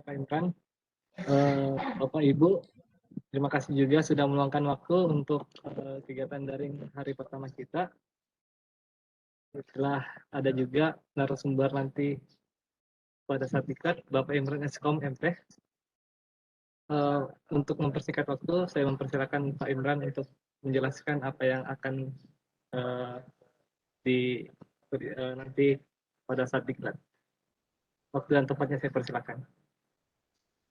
Pak Imran. Bapak Ibu, terima kasih juga sudah meluangkan waktu untuk kegiatan daring hari pertama kita. Setelah ada juga narasumber nanti pada saat diklat, Bapak Imran Eskom MP. Untuk mempersingkat waktu, saya mempersilakan Pak Imran untuk menjelaskan apa yang akan nanti pada saat diklat. Waktu dan tempatnya saya persilakan.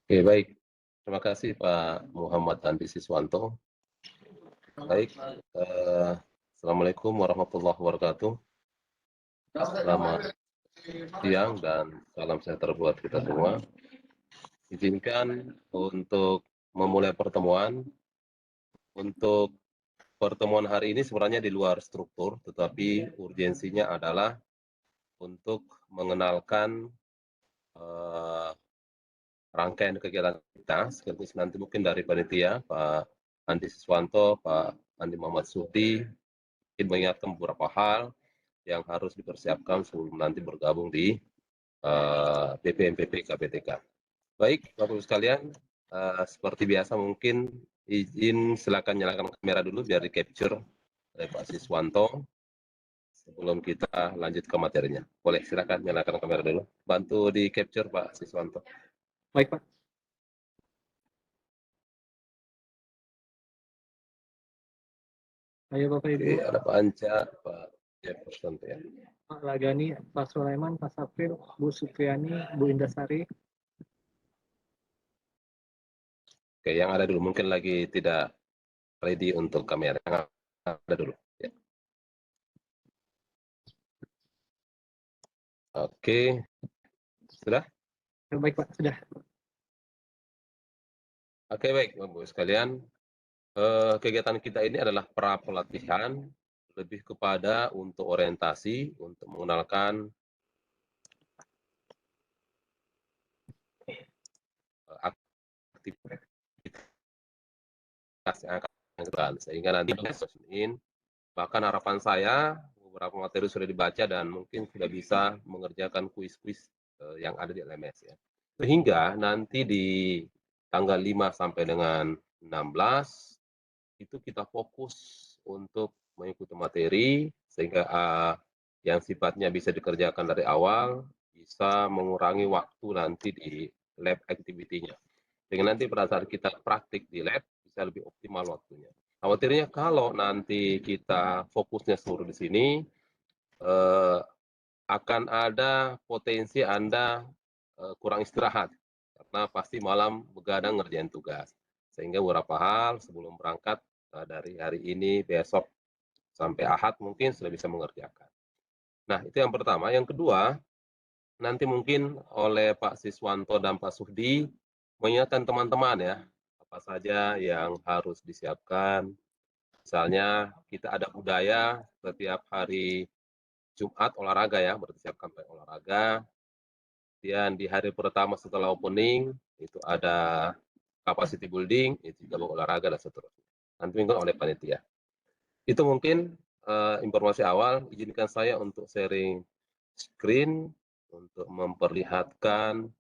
Oke, baik. Terima kasih Pak Muhammad Andi Siswanto. Baik, Assalamualaikum warahmatullahi wabarakatuh. Selamat siang dan salam sejahtera buat kita semua. Izinkan untuk memulai pertemuan. Untuk pertemuan hari ini sebenarnya di luar struktur, tetapi urgensinya adalah untuk mengenalkan rangkaian kegiatan kita, sekaligus nanti mungkin dari panitia, Pak Andi Siswanto, Pak Andi Muhammad Suhdi, mungkin mengingatkan beberapa hal yang harus dipersiapkan sebelum nanti bergabung di BPMPP KPTK. Baik, Bapak Ibu sekalian, seperti biasa mungkin izin silakan nyalakan kamera dulu biar di capture oleh Pak Siswanto sebelum kita lanjut ke materinya. Boleh, silakan nyalakan kamera dulu. Bantu di capture Pak Siswanto. Baik, Pak. Ayo Bapak Ibu. Oke, ada Pak Anca, Pak Jefferson ya. Pak Lagani, Pak Sulaiman, Pak Safir, Bu Supriyani, Bu Indasari. Oke, yang ada dulu mungkin lagi tidak ready untuk kamera. Yang ada dulu. Ya. Oke, sudah? Baik Pak, sudah. Oke, baik Bapak Ibu sekalian. Kegiatan kita ini adalah pra-pelatihan, lebih kepada untuk orientasi, untuk mengenalkan aktivitas yang akan dilakukan, sehingga nanti bahkan harapan saya beberapa materi sudah dibaca dan mungkin sudah bisa mengerjakan kuis-kuis yang ada di LMS ya. Sehingga nanti di tanggal 5 sampai dengan 16 itu kita fokus untuk mengikuti materi sehingga yang sifatnya bisa dikerjakan dari awal bisa mengurangi waktu nanti di lab activity-nya. Dengan nanti pada saat kita praktik di lab bisa lebih optimal waktunya. Khawatirnya kalau nanti kita fokusnya seluruh di sini akan ada potensi Anda kurang istirahat karena pasti malam begadang ngerjain tugas. Sehingga beberapa hal sebelum berangkat dari hari ini, besok, sampai Ahad mungkin sudah bisa mengerjakan. Nah, itu yang pertama. Yang kedua, nanti mungkin oleh Pak Siswanto dan Pak Suhdi mengingatkan teman-teman ya, apa saja yang harus disiapkan. Misalnya kita ada budaya setiap hari Jumat olahraga ya, berarti siapkan olahraga. Kemudian di hari pertama setelah opening, itu ada capacity building, itu juga olahraga dan seterusnya. Nanti minggu oleh panitia. Itu mungkin informasi awal. Izinkan saya untuk sharing screen untuk memperlihatkan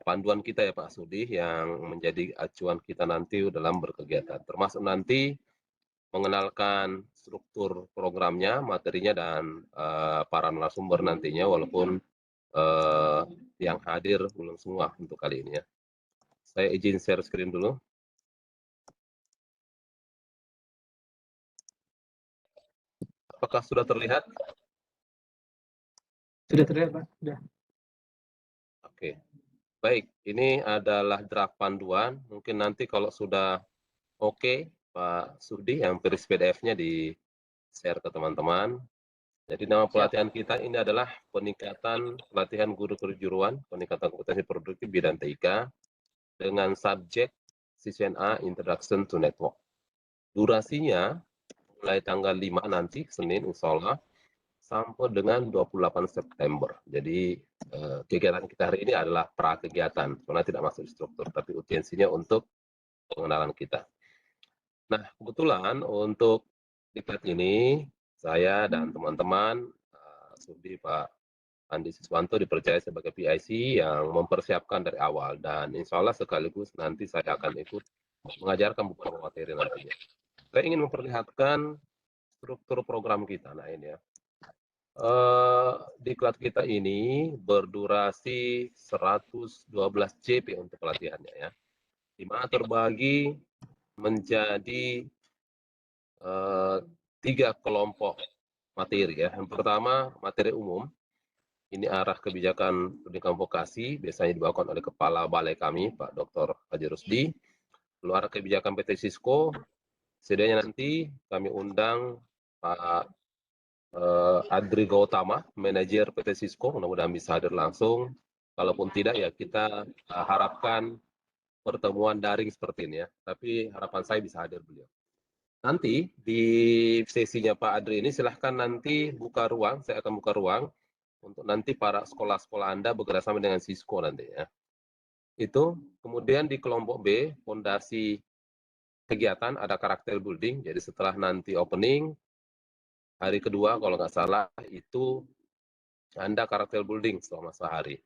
panduan kita ya Pak Sudi yang menjadi acuan kita nanti dalam berkegiatan. Termasuk nanti mengenalkan struktur programnya, materinya dan para narasumber nantinya walaupun yang hadir belum semua untuk kali ini ya. Saya izin share screen dulu. Apakah sudah terlihat? Sudah terlihat Pak, sudah. Oke, baik. Ini adalah draft panduan. Mungkin nanti kalau sudah oke, Pak Sudi yang tulis PDF-nya di share ke teman-teman. Jadi nama pelatihan kita ini adalah peningkatan pelatihan guru kejuruan, peningkatan kompetensi produktif bidang TIK dengan subjek CCNA Introduction to Network. Durasinya mulai tanggal 5 nanti, Senin insya Allah, sampai dengan 28 September. Jadi kegiatan kita hari ini adalah pra-kegiatan, karena tidak masuk di struktur, tapi urgensinya untuk pengenalan kita. Nah, kebetulan untuk diklat ini, saya dan teman-teman, Sudi, Pak Andi Siswanto dipercaya sebagai PIC yang mempersiapkan dari awal, dan insya Allah sekaligus nanti saya akan ikut mengajarkan beberapa materi nantinya. Saya ingin memperlihatkan struktur program kita. Nah ini ya. Diklat kita ini berdurasi 112 JP untuk pelatihannya ya, di mana terbagi menjadi 3 kelompok materi ya. Yang pertama materi umum, ini arah kebijakan pendidikan vokasi, biasanya dibawakan oleh Kepala Balai kami, Pak Dr. Haji Rusdi. Lalu arah kebijakan PT Sisko, sedianya nanti kami undang Pak Adri Gautama, manajer PT Sisko, mudah-mudahan bisa hadir langsung. Kalaupun tidak ya kita harapkan pertemuan daring seperti ini ya, tapi harapan saya bisa hadir beliau. Nanti di sesinya Pak Adri ini silahkan nanti buka ruang, saya akan buka ruang untuk nanti para sekolah-sekolah Anda bekerjasama dengan Sisko nanti ya. Itu kemudian di kelompok B, fondasi kegiatan ada karakter building, jadi setelah nanti opening, hari kedua kalau nggak salah itu Anda karakter building selama sehari.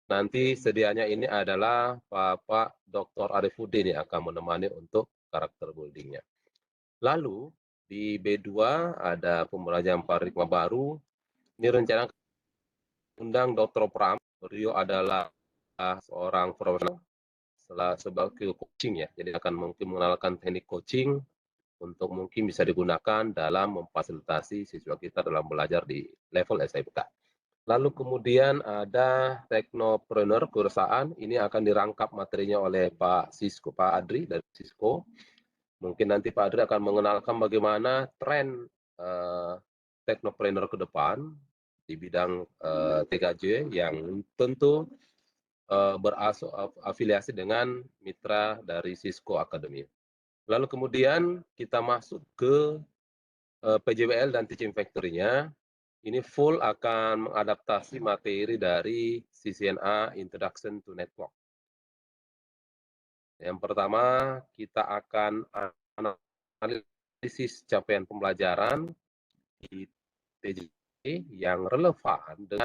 Nanti sedianya ini adalah Bapak Dr. Arifuddin yang akan menemani untuk karakter buildingnya. Lalu di B2 ada pembelajaran paradigma baru, ini rencana undang Dr. Pram, beliau adalah seorang profesional sebagai coaching ya, jadi akan mungkin mengenalkan teknik coaching untuk mungkin bisa digunakan dalam memfasilitasi siswa kita dalam belajar di level SMK. Lalu kemudian ada teknopreneur perusahaan, ini akan dirangkap materinya oleh Pak Sisko, Pak Adri dari Sisko. Mungkin nanti Pak Adri akan mengenalkan bagaimana tren teknopreneur ke depan di bidang TKJ yang tentu berafiliasi dengan mitra dari Sisko Academy. Lalu kemudian kita masuk ke PJWL dan Teaching Factory-nya. Ini full akan mengadaptasi materi dari CCNA Introduction to Network. Yang pertama, kita akan analisis capaian pembelajaran di TJJ yang relevan dengan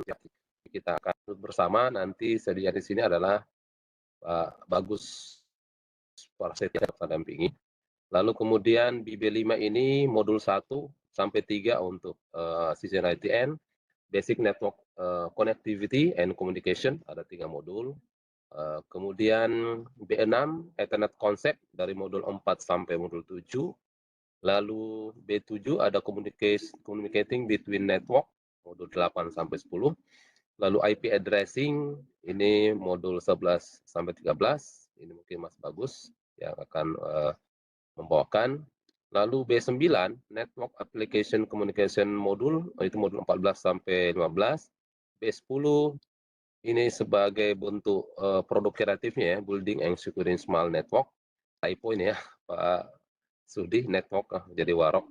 kita akan bersama. Nanti sedia di sini adalah Pak Bagus Prasetya yang dampingi. Lalu kemudian BB5 ini modul 1 sampai 3 untuk CCNA ITN, Basic Network Connectivity and Communication, ada 3 modul. Kemudian B6 Ethernet Concept dari modul 4 sampai modul 7. Lalu B7 ada Communicating Between Network, modul 8 sampai 10. Lalu IP Addressing, ini modul 11 sampai 13. Ini mungkin Mas Bagus yang akan membawakan. Lalu B9 Network Application Communication Module, itu modul 14 sampai 15. B10 ini sebagai bentuk produk kreatifnya ya, Building and Securing Small Network. Typo ini ya Pak Sudi, network jadi warok.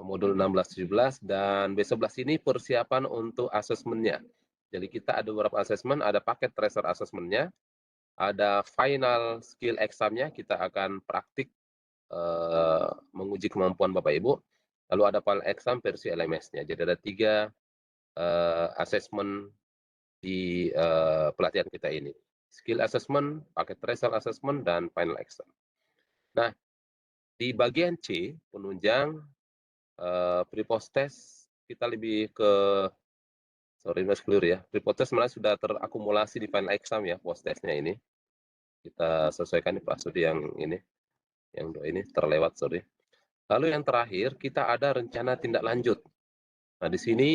Modul 16-17 dan B11 ini persiapan untuk asesmennya. Jadi kita ada beberapa asesmen, ada paket tracer asesmennya, ada final skill examnya, kita akan praktik menguji kemampuan Bapak Ibu. Lalu ada final exam versi LMS-nya. Jadi ada 3 asesmen di pelatihan kita ini. Skill assessment, paket tracer assessment, dan final exam. Nah, di bagian C, penunjang pre-post test, kita lebih ke, sorry mas clear ya, pre-post test sebenarnya sudah terakumulasi di final exam ya, post testnya ini. Kita sesuaikan di Pak Sudi yang ini, yang ini terlewat, sorry. Lalu yang terakhir, kita ada rencana tindak lanjut. Nah, di sini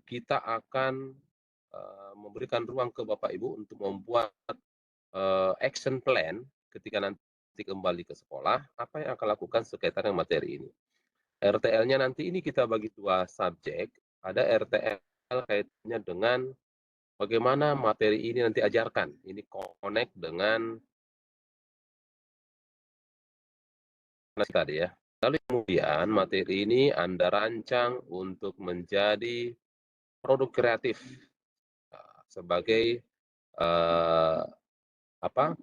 kita akan memberikan ruang ke Bapak Ibu untuk membuat action plan ketika nanti kembali ke sekolah, apa yang akan lakukan sekaitan dengan materi ini. RTL-nya nanti ini kita bagi 2 subjek, ada RTL kaitannya dengan bagaimana materi ini nanti ajarkan. Ini connect dengan tadi ya. Lalu kemudian materi ini Anda rancang untuk menjadi produk kreatif sebagai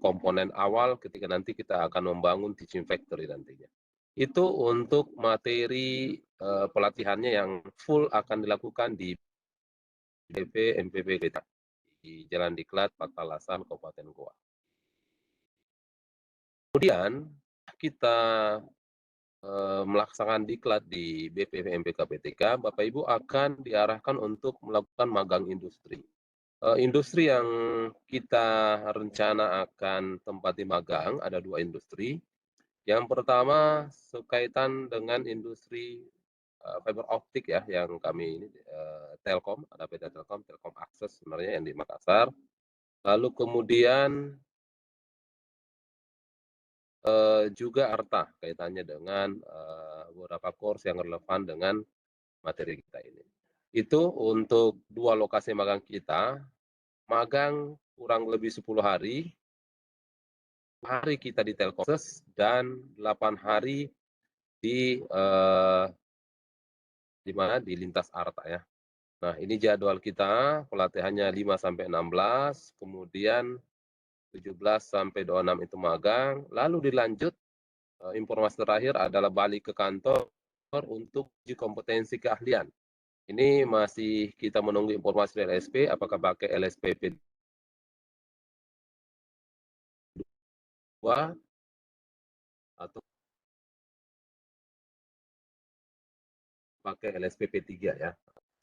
komponen awal ketika nanti kita akan membangun teaching factory nantinya. Itu untuk materi pelatihannya yang full akan dilakukan di BP MPB kita di Jalan Diklat, Patalasan, Kabupaten Goa. Kemudian kita melaksanakan diklat di BP MPK PTK, Bapak Ibu akan diarahkan untuk melakukan magang industri. Industri yang kita rencana akan tempati magang ada 2 industri. Yang pertama sekaitan dengan industri fiber optik ya, yang kami ini Telkom, ada PT Telkom, Telkom Akses sebenarnya yang di Makassar. Lalu kemudian juga Arta kaitannya dengan beberapa course yang relevan dengan materi kita ini. Itu untuk 2 lokasi magang kita, magang kurang lebih 10 hari, kita di Telkom dan 8 hari di mana? Di Lintas Arta ya. Nah, ini jadwal kita, pelatihannya 5 sampai 16, kemudian 17 sampai 26 itu magang, lalu dilanjut informasi terakhir adalah balik ke kantor untuk uji kompetensi keahlian. Ini masih kita menunggu informasi dari LSP, apakah pakai LSPP 2 atau pakai LSPP 3 ya.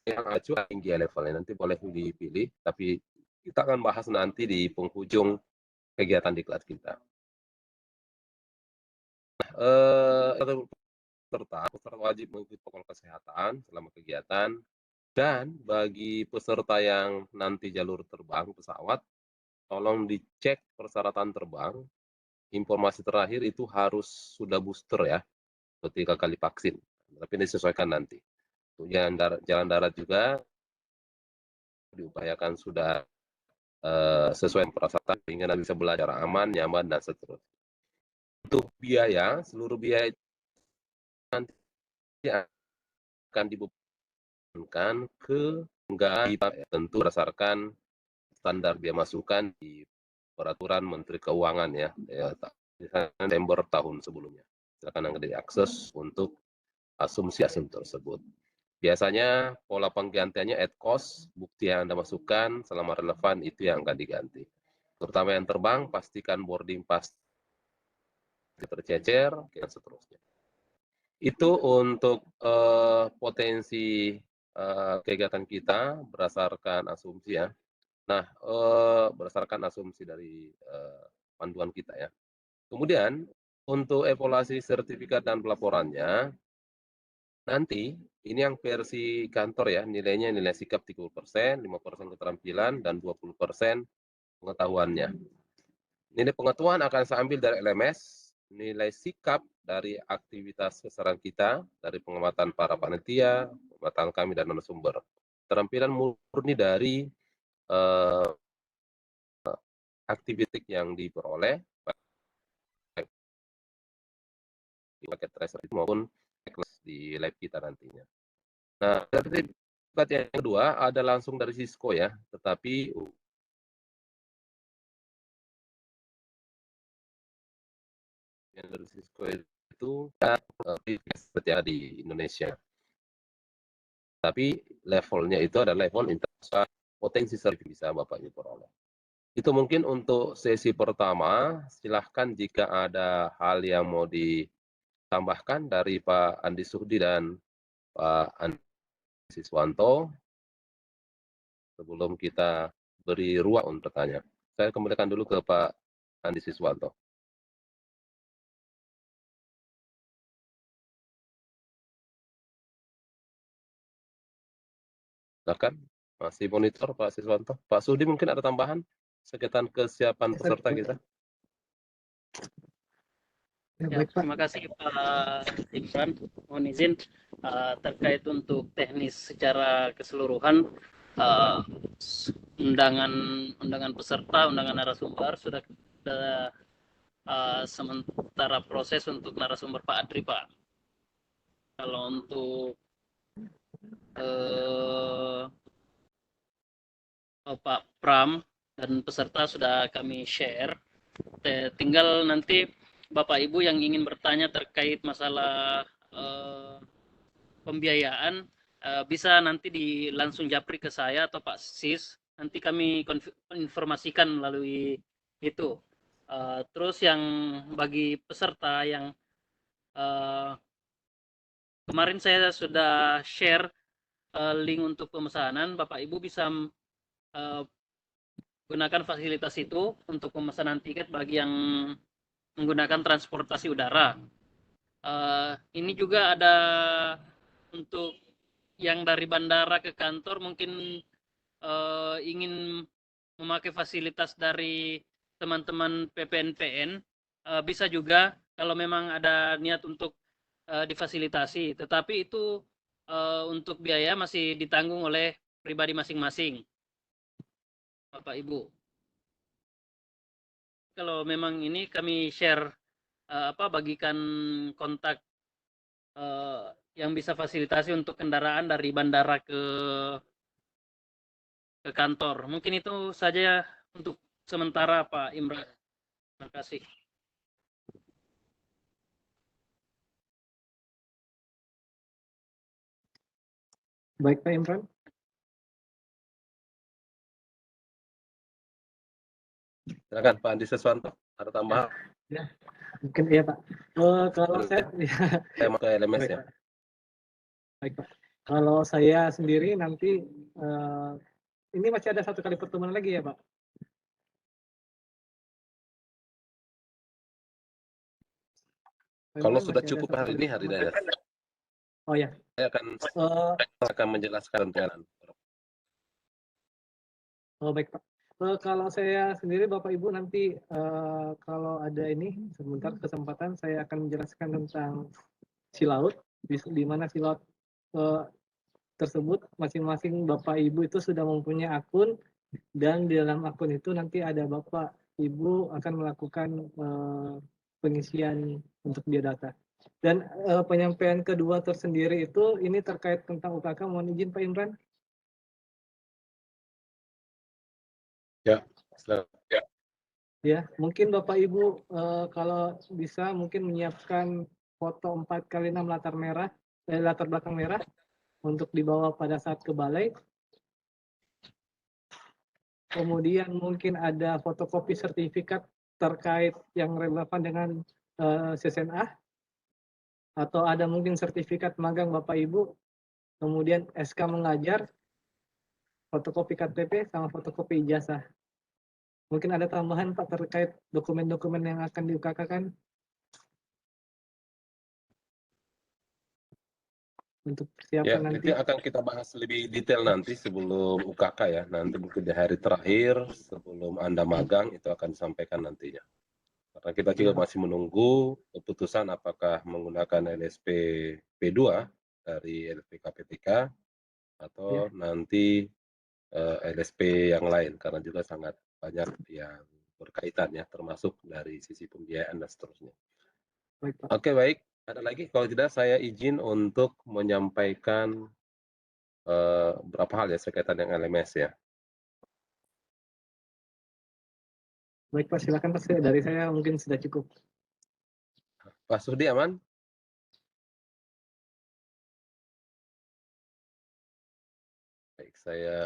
Yang acuan tinggi levelnya, nanti boleh dipilih, tapi kita akan bahas nanti di penghujung kegiatan diklat kita. Peserta wajib mengikuti protokol kesehatan selama kegiatan, dan bagi peserta yang nanti jalur terbang pesawat, tolong dicek persyaratan terbang. Informasi terakhir itu harus sudah booster ya, ketika kali vaksin. Tapi disesuaikan nanti. Jalan darat juga diupayakan sudah sesuai persyaratan sehingga nanti bisa belajar aman, nyaman, dan seterusnya. Untuk biaya, seluruh biaya nanti akan dibebankan ke enggak tentu berdasarkan standar biaya masukan di peraturan Menteri Keuangan ya, Desember tahun sebelumnya. Silakan Anda diakses untuk asumsi-asumsi tersebut. Biasanya pola penggantiannya at cost, bukti yang Anda masukkan selama relevan itu yang akan diganti. Terutama yang terbang, pastikan boarding pass tercecer, dan seterusnya. Itu untuk potensi kegiatan kita berdasarkan asumsi ya. Nah, berdasarkan asumsi dari panduan kita ya. Kemudian untuk evaluasi sertifikat dan pelaporannya, nanti ini yang versi kantor ya, nilainya nilai sikap 30%, 5% keterampilan, dan 20% pengetahuannya. Nilai pengetahuan akan saya ambil dari LMS, nilai sikap dari aktivitas keseluruhan kita, dari pengamatan para panitia, pengamatan kami dan narasumber. Keterampilan murni dari aktivitas yang diperoleh, paket tracer maupun di lab kita nantinya. Nah, sertifikat yang kedua ada langsung dari Cisco ya, tetapi yang dari Cisco itu seperti di Indonesia. Tapi levelnya itu adalah level internasional, potensi servis bisa Bapak Ibu peroleh. Itu mungkin untuk sesi pertama, silahkan jika ada hal yang mau ditambahkan dari Pak Andi Suhdi dan Pak Andi Siswanto, sebelum kita beri ruang untuk bertanya. Saya kembalikan dulu ke Pak Andi Siswanto. Silakan, masih monitor Pak Siswanto. Pak Sudi mungkin ada tambahan sekaitan kesiapan peserta kita. Ya, terima kasih Pak Imran. Mohon izin terkait untuk teknis secara keseluruhan undangan peserta, undangan narasumber sudah sementara proses untuk narasumber Pak Adri Pak. Kalau untuk Pak Pram dan peserta sudah kami share. Tinggal nanti Bapak Ibu yang ingin bertanya terkait masalah pembiayaan, bisa nanti langsung japri ke saya atau Pak Sis. Nanti kami informasikan melalui itu. Terus yang bagi peserta yang kemarin saya sudah share link untuk pemesanan, Bapak Ibu bisa gunakan fasilitas itu untuk pemesanan tiket bagi yang menggunakan transportasi udara. Ini juga ada untuk yang dari bandara ke kantor mungkin ingin memakai fasilitas dari teman-teman PPNPN, bisa juga kalau memang ada niat untuk difasilitasi, tetapi itu untuk biaya masih ditanggung oleh pribadi masing-masing, Bapak Ibu. Kalau memang ini kami share bagikan kontak yang bisa fasilitasi untuk kendaraan dari bandara ke kantor. Mungkin itu saja untuk sementara Pak Imran. Terima kasih. Baik Pak Imran. Silakan Pak Andi Seswanto, ada tambahan? Ya, mungkin iya Pak. Kalau saya, Saya mau ke LMS baik, ya. Pak. Baik Pak. Kalau saya sendiri nanti ini masih ada satu kali pertemuan lagi ya Pak. Pak Kalau Imran, sudah masih ada cukup satu hari kali ini, hari pertemuan. ini Oh ya. saya Eh, akan menjelaskan jalan. Oh baik Pak. Kalau saya sendiri Bapak Ibu nanti kalau ada ini sebentar kesempatan saya akan menjelaskan tentang silaut di mana silaut tersebut masing-masing Bapak Ibu itu sudah mempunyai akun dan di dalam akun itu nanti ada Bapak Ibu akan melakukan pengisian untuk biodata. Dan penyampaian kedua tersendiri itu ini terkait tentang UKK, mohon izin Pak Imran. Ya, silakan. Ya, mungkin Bapak Ibu kalau bisa mungkin menyiapkan foto 4x6 latar belakang merah untuk dibawa pada saat ke balai. Kemudian mungkin ada fotokopi sertifikat terkait yang relevan dengan CSNA atau ada mungkin sertifikat magang Bapak Ibu, kemudian SK mengajar, fotokopi KTP sama fotokopi ijazah. Mungkin ada tambahan Pak terkait dokumen-dokumen yang akan diUKK-kan untuk Ya, persiapan nanti. itu akan kita bahas lebih detail nanti sebelum UKK ya. Nanti mungkin di hari terakhir sebelum Anda magang itu akan disampaikan nantinya. Karena kita juga masih menunggu keputusan apakah menggunakan LSP P2 dari LSP KPTK atau nanti LSP yang lain, karena juga sangat banyak yang berkaitan ya, termasuk dari sisi pembiayaan dan seterusnya. Baik, Pak. Oke, baik. Ada lagi? Kalau tidak, saya izin untuk menyampaikan beberapa hal ya sekaitan dengan LMS ya. Baik Pak, silakan Pak. Dari saya mungkin sudah cukup. Pak Sudi aman? Baik, saya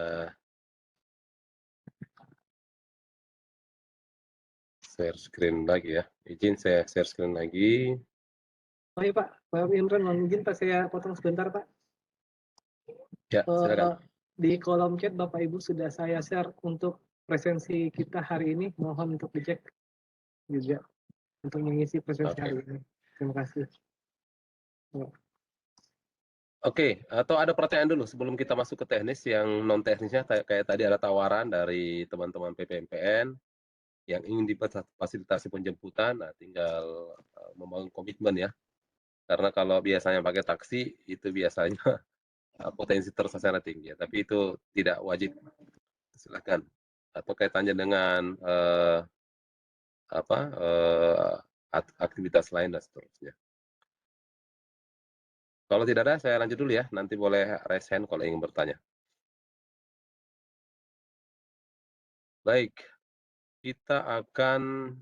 share screen lagi ya. Izin saya share screen lagi. Oh iya Pak, Pak Imran, mohon izin Pak saya potong sebentar Pak. Ya, silakan. Di kolom chat Bapak Ibu sudah saya share untuk presensi kita hari ini. Mohon untuk dicek juga untuk mengisi presensi hari ini. Terima kasih. Oke, atau ada pertanyaan dulu sebelum kita masuk ke teknis yang non teknisnya kayak tadi ada tawaran dari teman-teman PPMPN yang ingin difasilitasi penjemputan, nah tinggal membangun komitmen ya. Karena kalau biasanya pakai taksi itu biasanya potensi tersasar tinggi ya, tapi itu tidak wajib. Silakan. Atau kaitannya dengan aktivitas lain dan seterusnya. Kalau tidak ada, saya lanjut dulu ya. Nanti boleh raise hand kalau ingin bertanya. Baik, kita akan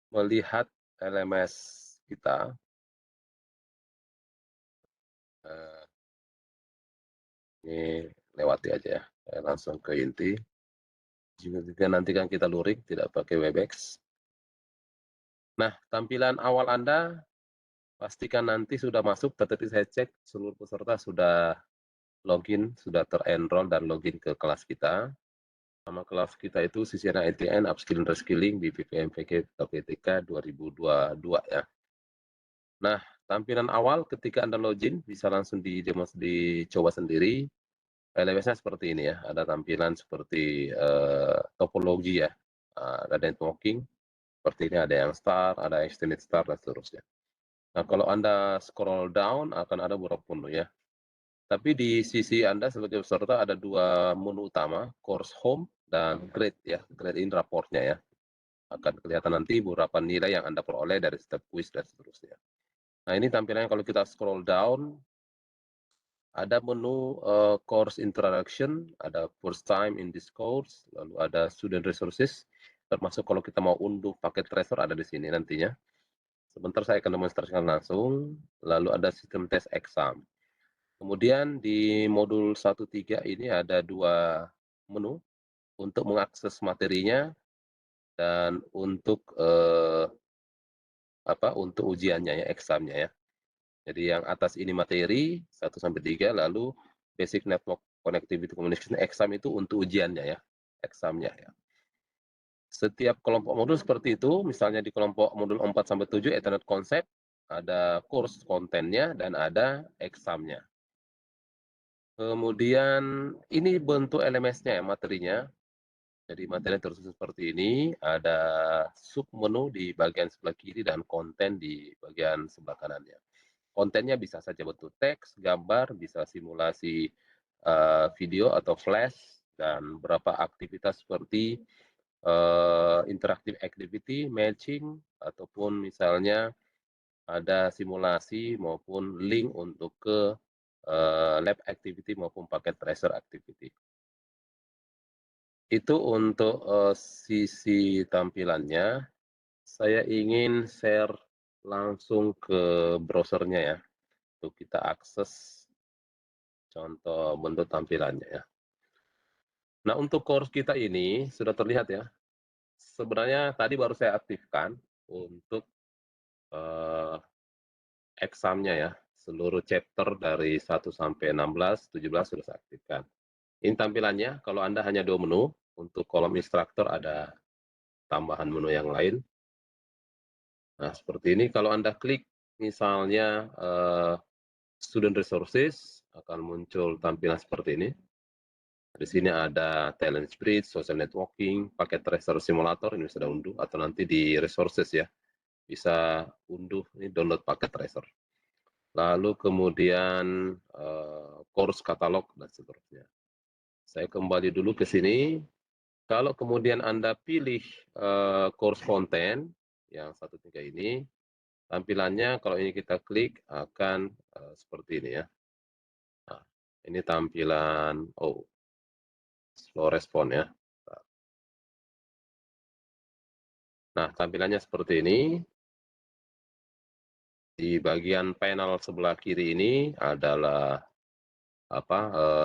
melihat LMS kita, ini lewati aja ya, saya langsung ke inti. Jika nanti kan kita luring, tidak pakai Webex. Nah, tampilan awal Anda, pastikan nanti sudah masuk, tetapi saya cek seluruh peserta sudah login, sudah ter-enroll dan login ke kelas kita. Nama kelas kita itu Sisiana ITN Upskilling Reskilling BPPMVK KPTK 2022 ya. Nah, tampilan awal ketika Anda login bisa langsung dicoba sendiri. LMS-nya seperti ini ya, ada tampilan seperti topologi ya, ada networking, seperti ini ada yang star, ada extended star dan seterusnya. Nah, kalau Anda scroll down akan ada beberapa menu ya. Tapi di sisi Anda sebagai peserta ada dua menu utama, course home dan grade ya. Grade ini raportnya ya. Akan kelihatan nanti beberapa nilai yang Anda peroleh dari setiap quiz dan seterusnya. Nah, ini tampilannya kalau kita scroll down, ada menu course introduction, ada first time in this course, lalu ada student resources, termasuk kalau kita mau unduh paket tracer ada di sini nantinya. Sebentar saya akan demonstrasikan langsung, lalu ada sistem tes exam. Kemudian di modul 1.3 ini ada dua menu untuk mengakses materinya dan untuk untuk ujiannya ya, examnya ya. Jadi yang atas ini materi 1-3, lalu basic network connectivity communication exam itu untuk ujiannya ya, examnya ya. Setiap kelompok modul seperti itu, misalnya di kelompok modul 4-7 Ethernet konsep, ada course kontennya dan ada examnya. Kemudian ini bentuk LMS-nya ya, materinya. Jadi materi tersusun seperti ini, ada sub menu di bagian sebelah kiri dan konten di bagian sebelah kanannya. Kontennya bisa saja bentuk teks, gambar, bisa simulasi video atau flash, dan beberapa aktivitas seperti interactive activity, matching, ataupun misalnya ada simulasi maupun link untuk ke lab activity maupun paket tracer activity. Itu untuk sisi tampilannya. Saya ingin share langsung ke browsernya ya, untuk kita akses contoh bentuk tampilannya ya. Nah, untuk course kita ini sudah terlihat ya. Sebenarnya tadi baru saya aktifkan untuk examnya ya. Seluruh chapter dari 1 sampai 16, 17 sudah saya aktifkan. Ini tampilannya, kalau Anda hanya dua menu, untuk kolom instruktur ada tambahan menu yang lain. Nah, seperti ini kalau Anda klik misalnya student resources, akan muncul tampilan seperti ini. Di sini ada talent bridge, social networking, paket tracer simulator, ini sudah unduh, atau nanti di resources ya, bisa unduh, ini download paket tracer. Lalu kemudian course katalog dan seterusnya. Saya kembali dulu ke sini. Kalau kemudian Anda pilih course content yang 1.3 ini, tampilannya kalau ini kita klik akan seperti ini ya. Nah, ini tampilan slow respon ya. Nah, tampilannya seperti ini. Di bagian panel sebelah kiri ini adalah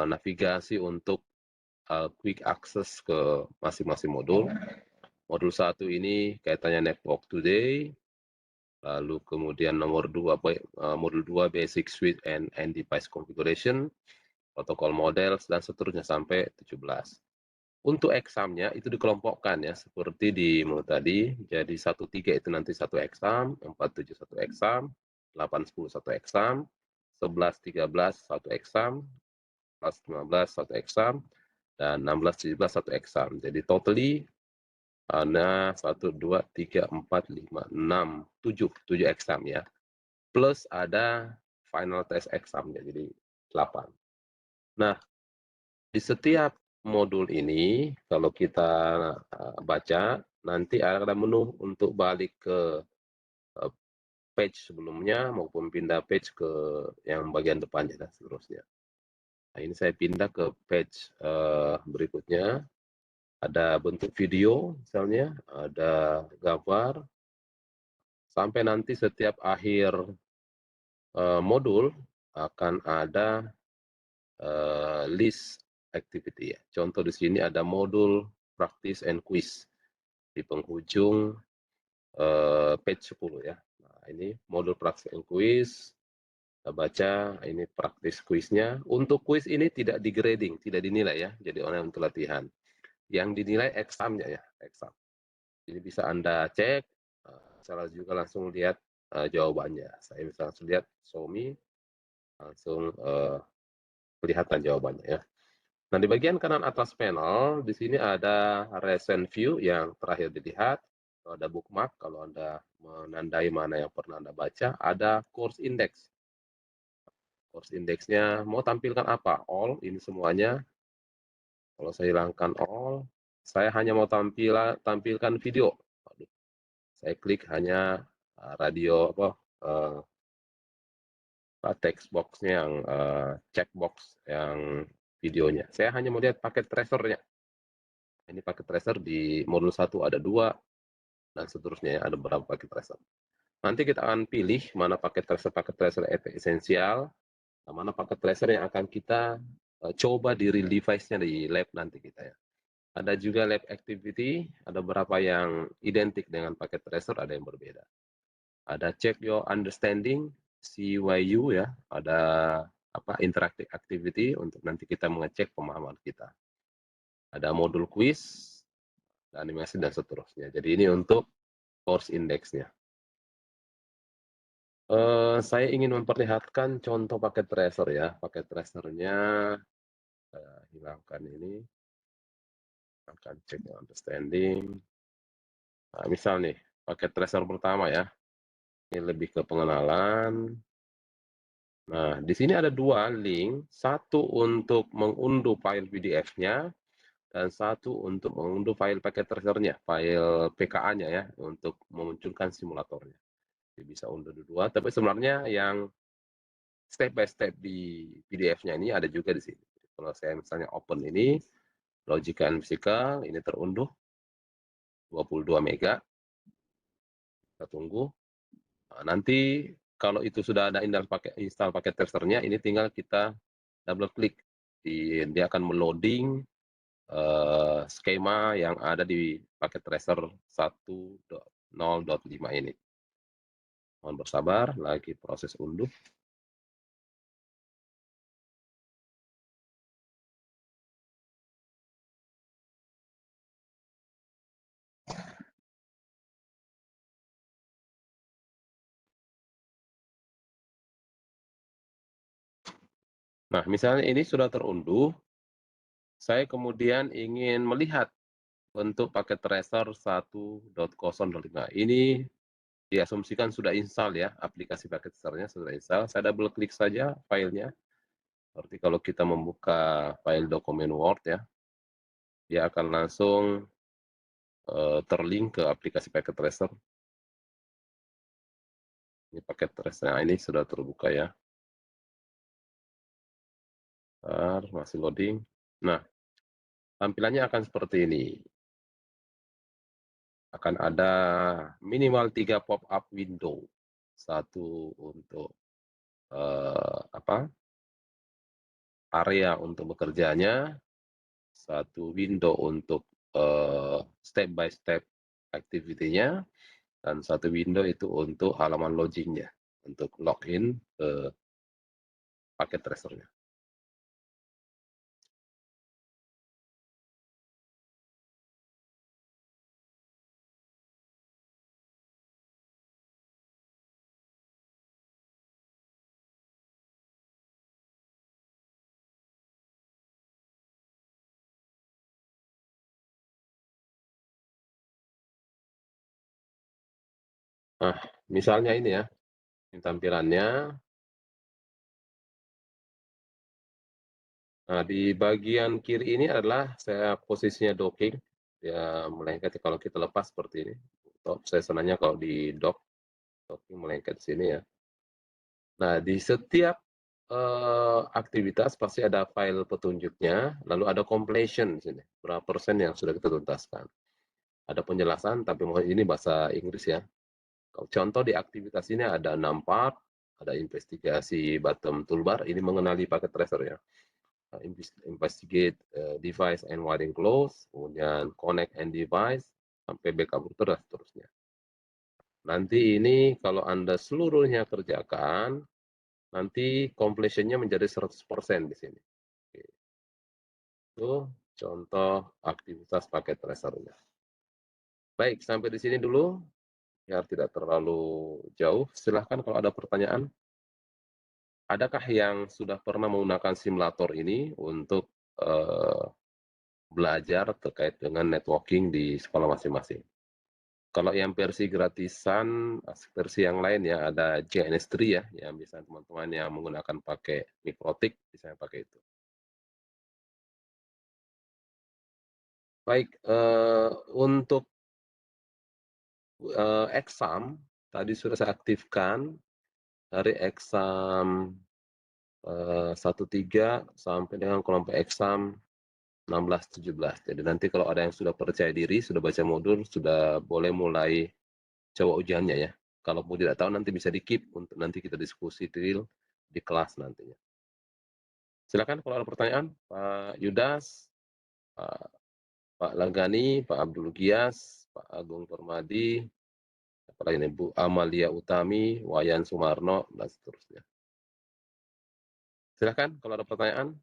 navigasi untuk quick access ke masing-masing modul. Modul 1 ini kaitannya network today, lalu kemudian nomor 2 modul 2 basic switch and device configuration, protokol models dan seterusnya sampai 17. Untuk examnya itu dikelompokkan ya, seperti di modul tadi, jadi 1.3 itu nanti satu exam, 4.7 satu exam, 8.10 satu exam, 11.13 satu exam, 14.15 satu exam, dan 16.17 satu exam. Jadi totally ada 1, 2, 3, 4, 5, 6, 7 exam ya. Plus ada final test examnya, jadi 8. Nah, di setiap modul ini, kalau kita baca, nanti ada menu untuk balik ke page sebelumnya maupun pindah page ke yang bagian depannya dan seterusnya. Nah, ini saya pindah ke page berikutnya. Ada bentuk video misalnya, ada gambar, sampai nanti setiap akhir modul akan ada list activity ya. Contoh di sini ada modul practice and quiz di penghujung page 10 ya. Nah, ini modul practice and quiz. Kita baca ini praktis kuisnya. Untuk kuis ini tidak di grading, tidak dinilai ya. Jadi online untuk latihan. Yang dinilai examnya ya, exam. Jadi bisa Anda cek, salah juga langsung lihat jawabannya. Saya bisa langsung lihat show me, langsung kelihatan jawabannya ya. Nah, di bagian kanan atas panel, di sini ada recent view yang terakhir dilihat. Ada bookmark kalau Anda menandai mana yang pernah Anda baca. Ada course index. Course index-nya mau tampilkan apa? All, ini semuanya. Kalau saya hilangkan all, saya hanya mau tampilkan video. Saya klik hanya radio text box-nya yang checkbox yang videonya. Saya hanya mau lihat paket tracer-nya. Ini paket tracer di modul 1 ada 2 dan seterusnya ya, ada beberapa paket tracer. Nanti kita akan pilih mana paket tracer esensial, dan mana paket tracer yang akan kita coba di real device-nya di lab nanti kita ya. Ada juga lab activity, ada beberapa yang identik dengan paket tracer, ada yang berbeda. Ada check your understanding, CYU ya, ada interactive activity untuk nanti kita mengecek pemahaman kita. Ada modul quiz, animasi dan seterusnya. Jadi ini untuk course index-nya. Saya ingin memperlihatkan contoh paket tracer ya. Paket tracer-nya hilangkan ini. Akan cek understanding. Nah, misal nih, paket tracer pertama ya. Ini lebih ke pengenalan. Nah, di sini ada 2 link. Satu untuk mengunduh file PDF-nya, dan satu untuk mengunduh file paket tracer-nya, file PKA-nya ya, untuk memunculkan simulatornya. Jadi bisa unduh dua, tapi sebenarnya yang step by step di PDF-nya ini ada juga di sini. Kalau saya misalnya open ini, Logica and Physical, ini terunduh 22 mega. Kita tunggu. Nah, nanti kalau itu sudah ada install paket tracer-nya, ini tinggal kita double klik. Dia akan meloading skema yang ada di paket tracer 1.0.5 ini. Mohon bersabar, lagi proses unduh. Nah, misalnya ini sudah terunduh, saya kemudian ingin melihat bentuk paket tracer 1.0.5. Ini diasumsikan sudah install ya, aplikasi paket tracernya sudah install. Saya double klik saja filenya. Seperti kalau kita membuka file dokumen Word ya, dia akan langsung terlink ke aplikasi paket tracer. Ini paket tracer, nah ini sudah terbuka ya. Masih loading. Nah, tampilannya akan seperti ini. Akan ada minimal 3 pop-up window. Satu untuk area untuk bekerjanya, satu window untuk step by step activity-nya, dan satu window itu untuk halaman login-nya, untuk login ke paket tracer-nya. Nah, misalnya ini ya, tampilannya. Nah, di bagian kiri ini adalah saya posisinya docking. Ya, melengket kalau kita lepas seperti ini. Saya senangnya kalau di docking melengket sini ya. Nah, di setiap aktivitas pasti ada file petunjuknya, lalu ada completion di sini. Berapa persen yang sudah kita tuntaskan. Ada penjelasan, tapi ini bahasa Inggris ya. Kalau contoh di aktivitas ini ada 6 part, ada investigasi bottom toolbar, ini mengenali paket tracer ya. Investigate device and wiring close, kemudian connect and device, sampai backup router dan seterusnya. Nanti ini kalau Anda seluruhnya kerjakan, nanti completion-nya menjadi 100% di sini. Oke. Itu contoh aktivitas paket tracer-nya. Baik, sampai di sini dulu, biar tidak terlalu jauh. Silahkan kalau ada pertanyaan. Adakah yang sudah pernah menggunakan simulator ini untuk belajar terkait dengan networking di sekolah masing-masing? Kalau yang versi gratisan, versi yang lain ya ada JNS3 ya, yang bisa teman-teman yang menggunakan pakai Mikrotik bisa pakai itu. Baik, untuk exam tadi sudah saya aktifkan dari exam 13 sampai dengan kelompok exam 16-17. Jadi nanti kalau ada yang sudah percaya diri, sudah baca modul, sudah boleh mulai coba ujiannya ya. Kalau mau tidak tahu nanti bisa di-keep untuk nanti kita diskusi real di kelas nantinya. Silakan kalau ada pertanyaan, Pak Yudas, Pak Langgani, Pak Abdul Gias, Pak Agung Permadi, apalagi ini Bu Amalia Utami, Wayan Sumarno, dan seterusnya. Silakan kalau ada pertanyaan.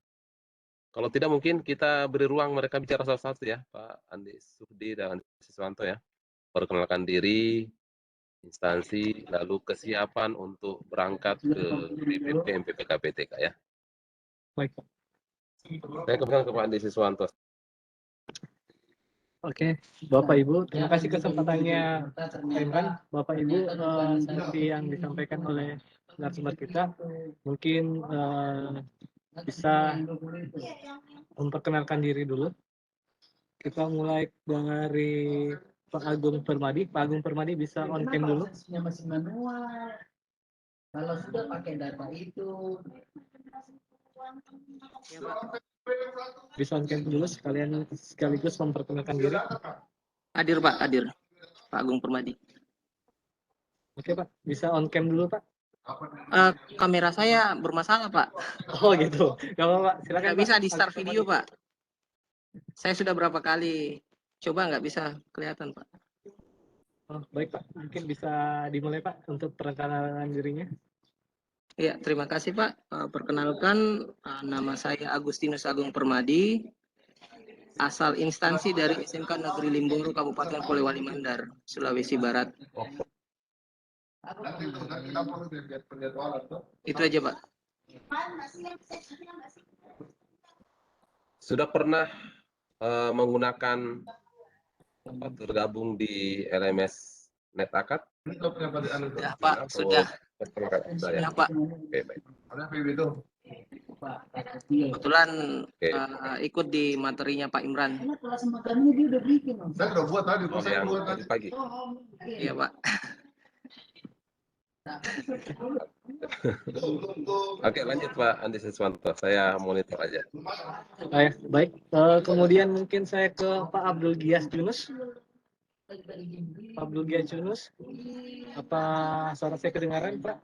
Kalau tidak mungkin kita beri ruang mereka bicara satu-satu ya, Pak Andi Sufdi dan Andi Siswanto ya. Perkenalkan diri, instansi, lalu kesiapan untuk berangkat ke BPP MPPK PTK ya. Baik, Pak. Saya kembali ke Pak Andi Siswanto. Oke, Bapak Ibu, terima kasih kesempatannya Pak Imran. Bapak Ibu, seperti yang disampaikan oleh narasumber kita, mungkin bisa memperkenalkan diri dulu. Kita mulai dari Pak Agung Permadi. Pak Agung Permadi bisa on cam dulu. Masih manual. Kalau sudah pakai data itu. Bisa on cam dulu sekaligus memperkenalkan diri. Hadir Pak, hadir. Pak Agung Permadi. Oke Pak, bisa on cam dulu Pak. Kamera saya bermasalah Pak. Oh gitu, gak apa-apa, silakan. Nggak bisa di start video Pak. Saya sudah berapa kali coba nggak bisa kelihatan Pak. Oh, baik Pak, mungkin bisa dimulai Pak untuk perkenalan dirinya. Ya, terima kasih Pak. Perkenalkan, nama saya Agustinus Agung Permadi, asal instansi dari SMK Negeri Limboro, Kabupaten Polewali Mandar, Sulawesi Barat. Itu aja Pak. Sudah pernah menggunakan tergabung di LMS NetAkad? Sudah Pak, sudah. Sudah Pak. Oke, baik. Kebetulan ikut di materinya Pak Imran. Saya udah buat tadi, Oh, yang tadi pagi. Iya Pak. Oke, lanjut Pak Andi Siswanto. Saya monitor aja. Baik, kemudian mungkin saya ke Pak Abdul Gias Yunus. Pak Abdul Gias Yunus, apa suara saya kedengaran Pak?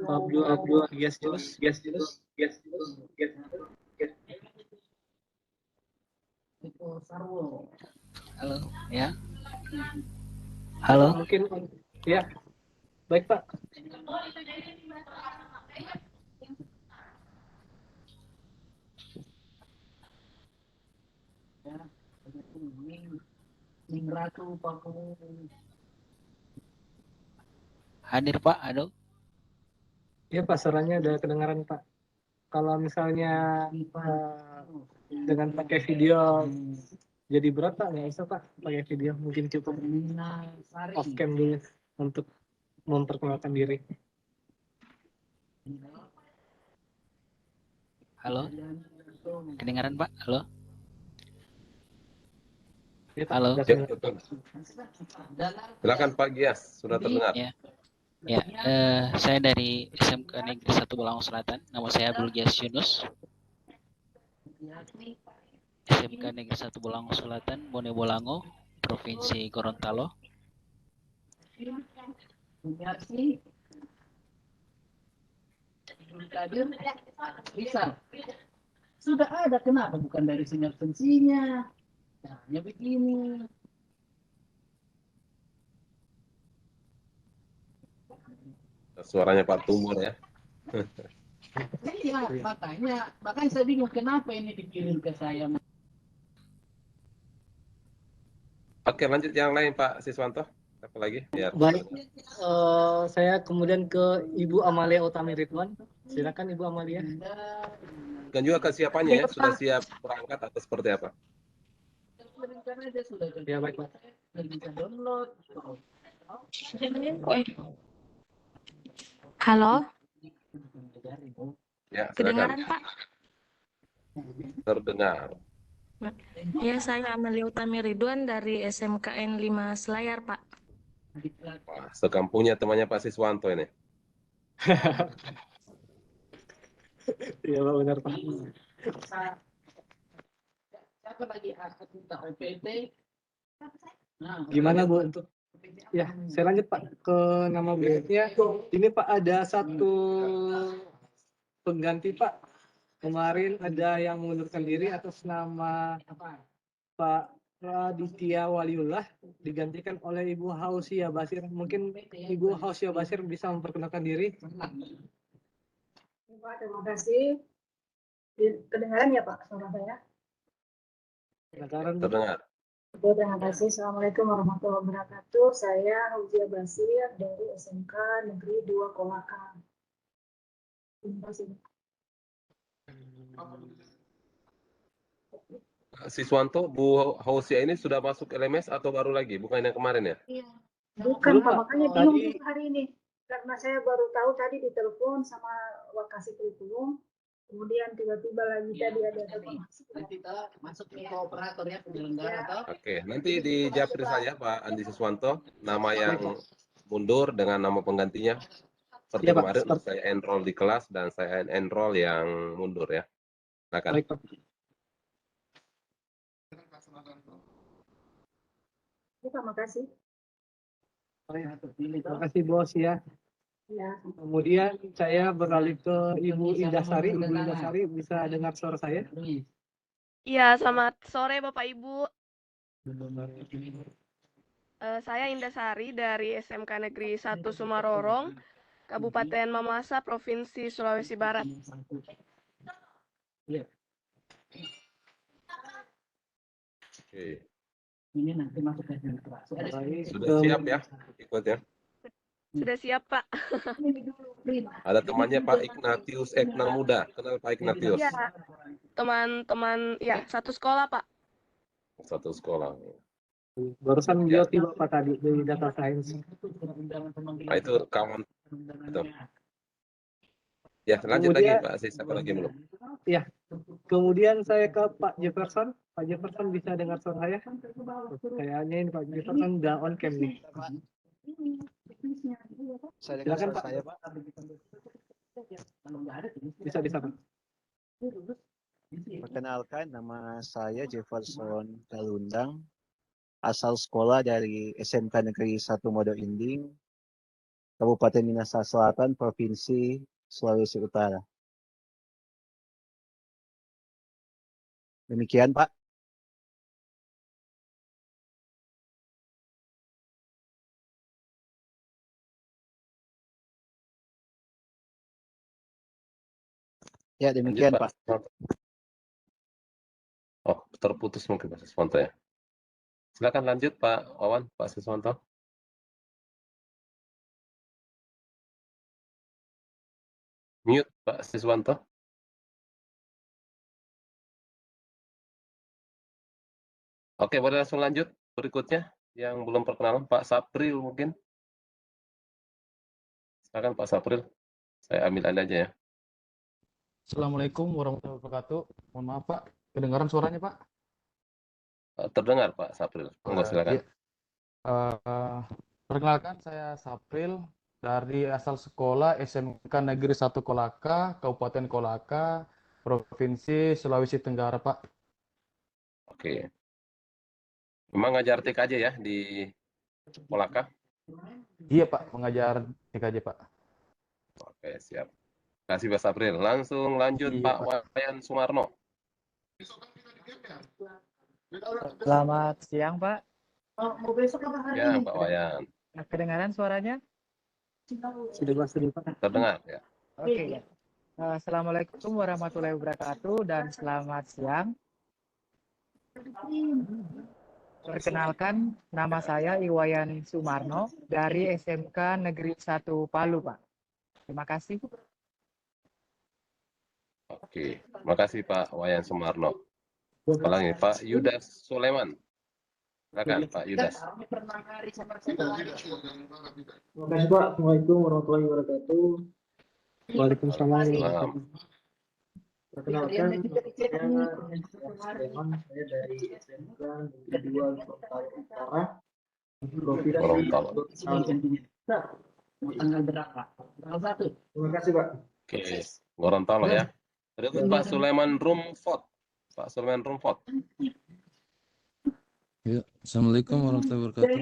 Abdul Gias Yunus. Halo, ya. Halo. Mungkin ya. Baik Pak. Hadir Pak, halo. Ya Pak, suaranya udah kedengaran Pak. Kalau misalnya dengan pakai video jadi berat Pak, nggak usah Pak pakai video, mungkin cukup off cam dulu untuk memperkenalkan diri. Halo. Kedengaran Pak? Halo. Ya, Pak. Halo. Sudah Ya, dengar. betul. Silakan Pak Gias, sudah terdengar. Ya, saya dari SMK Negeri 1 Bolango Selatan. Nama saya Abdul Gias Yunus. SMK Negeri 1 Bolango Selatan, Bone Bolango, Provinsi Gorontalo. Bisa. Sudah ada, kenapa bukan dari sinyal tensinya? Caranya begini. Suaranya Pak Tumor ya. Iya, makanya saya bingung kenapa ini dikirim ke saya. Oke, lanjut yang lain Pak Siswanto. Apa lagi? Biar Baik, saya kemudian ke Ibu Amalia Utami Ridwan. Silakan Ibu Amalia. kan juga kesiapannya ya, sudah siap berangkat atau seperti apa? Ya baik Pak. Halo, Ya, kedengaran silakan. Pak? Terdengar. Ya, saya Amelia Utami Ridwan dari SMKN 5 Selayar, Pak. Wah, sekampungnya temannya Pak Siswanto ini. Iya Pak, benar Pak. Siapa lagi akan minta OPT? Gimana Bu untuk ya, saya lanjut Pak ke nama berikutnya. Ini Pak ada satu pengganti Pak. Kemarin ada yang mengundurkan diri atas nama Pak Raditya Waliullah digantikan oleh Ibu Hausia Basir. Mungkin Ibu Hausia Basir bisa memperkenalkan diri. Pak, terima kasih. Kedengaran ya Pak suara saya? Terdengar. Oke, terima kasih. Assalamualaikum warahmatullahi wabarakatuh. Saya Hausia Basir dari SMK Negeri 2 Kolaka. Terima kasih. Siswanto, Bu Hausia ini sudah masuk LMS atau baru lagi? Bukan yang kemarin ya? Iya. Bukan Belum, Pak, Pak. makanya Tadi- bingung juga hari ini. Karena saya baru tahu tadi ditelepon sama Wakasih Kurikulum. Kemudian tiba-tiba lagi tadi ada telepon masuk. Nanti kita masuk ke kooperator ya, penyelenggara atau Oke, nanti dijapri saja Pak Andi Siswanto, nama yang mundur dengan nama penggantinya. Seperti Iya, Pak. kemarin saya enroll di kelas dan saya enroll yang mundur ya. Silakan. Baik Pak. Ya, Pak, makasih. Terima kasih Bos ya. Ya. Kemudian saya beralih ke Ibu Indasari. Ibu Indasari bisa dengar suara saya? Iya, selamat sore Bapak Ibu. Saya Indasari dari SMK Negeri 1 Sumarorong, Kabupaten Mamasa, Provinsi Sulawesi Barat. Oke. ini nanti masuk ke administrasi. Sudah siap ya ikut ya? Sudah siap, Pak? Ada temannya Pak Ignatius Eknal Muda. Kenal Pak Ignatius? Iya, teman-teman, ya, satu sekolah, Pak. Satu sekolah. Barusan dia tiba Pak tadi di data science. Nah, itu kawan. Itu. Ya, lanjut lagi Pak. Siapa lagi belum? Ya. Kemudian saya ke Pak Jefferson. Pak Jefferson bisa dengar suara saya? Kayaknya ini Pak Jefferson udah on cam nih. Saya Silakan Pak. saya Pak. Bisa Pak. Perkenalkan, nama saya Jefferson Galundang, asal sekolah dari SMK Negeri 1 Modo Inding, Kabupaten Minahasa Selatan, Provinsi Sulawesi Utara. Demikian Pak. Ya, demikian Lanjut, Pak. Oh, terputus mungkin Pak Siswanto ya. Silakan lanjut Pak Wawan, Pak Siswanto. Mute Pak Siswanto. Oke, boleh langsung lanjut berikutnya yang belum perkenalan Pak Sapril mungkin. Silakan Pak Sapril. Saya ambil Anda aja ya. Assalamualaikum warahmatullahi wabarakatuh. Mohon maaf Pak, kedengaran suaranya Pak? Terdengar Pak Sapril. Monggo silakan. Iya. Perkenalkan, saya Sapril dari asal sekolah SMK Negeri 1 Kolaka, Kabupaten Kolaka, Provinsi Sulawesi Tenggara, Pak. Oke. Memang ngajar TKJ ya di Kolaka? Iya, Pak, mengajar TKJ, Pak. Oke, siap. Terima kasih Pak Sapril. Langsung lanjut Iya, Pak Pak. Wayan Sumarno. Selamat siang, Pak. Mau besok apa hari Ya, ini? Pak Wayan. Kedengaran suaranya? Sudah Pak. Terdengar ya. Oke. Assalamualaikum warahmatullahi wabarakatuh dan selamat siang. Perkenalkan, nama saya Iwayan Sumarno dari SMK Negeri 1 Palu, Pak. Terima kasih. Oke, terima kasih Pak Wayan Sumarno. Apalagi Pak Yudas Soleman. Silakan Pak Yudas. Terima kasih Pak. Assalamualaikum warahmatullahi wabarakatuh. Waalaikumsalam. Perkenalkan, saya dari SMK Negeri 2 Gorontalo Utara. Gorontalo. Tanggal berapa? Tanggal 1. Terima kasih Pak. Oke, Gorontalo ya. Berikut Pak Sulaiman Rumfot. Pak Sulaiman Rumfot. Ya, Assalamualaikum warahmatullahi wabarakatuh.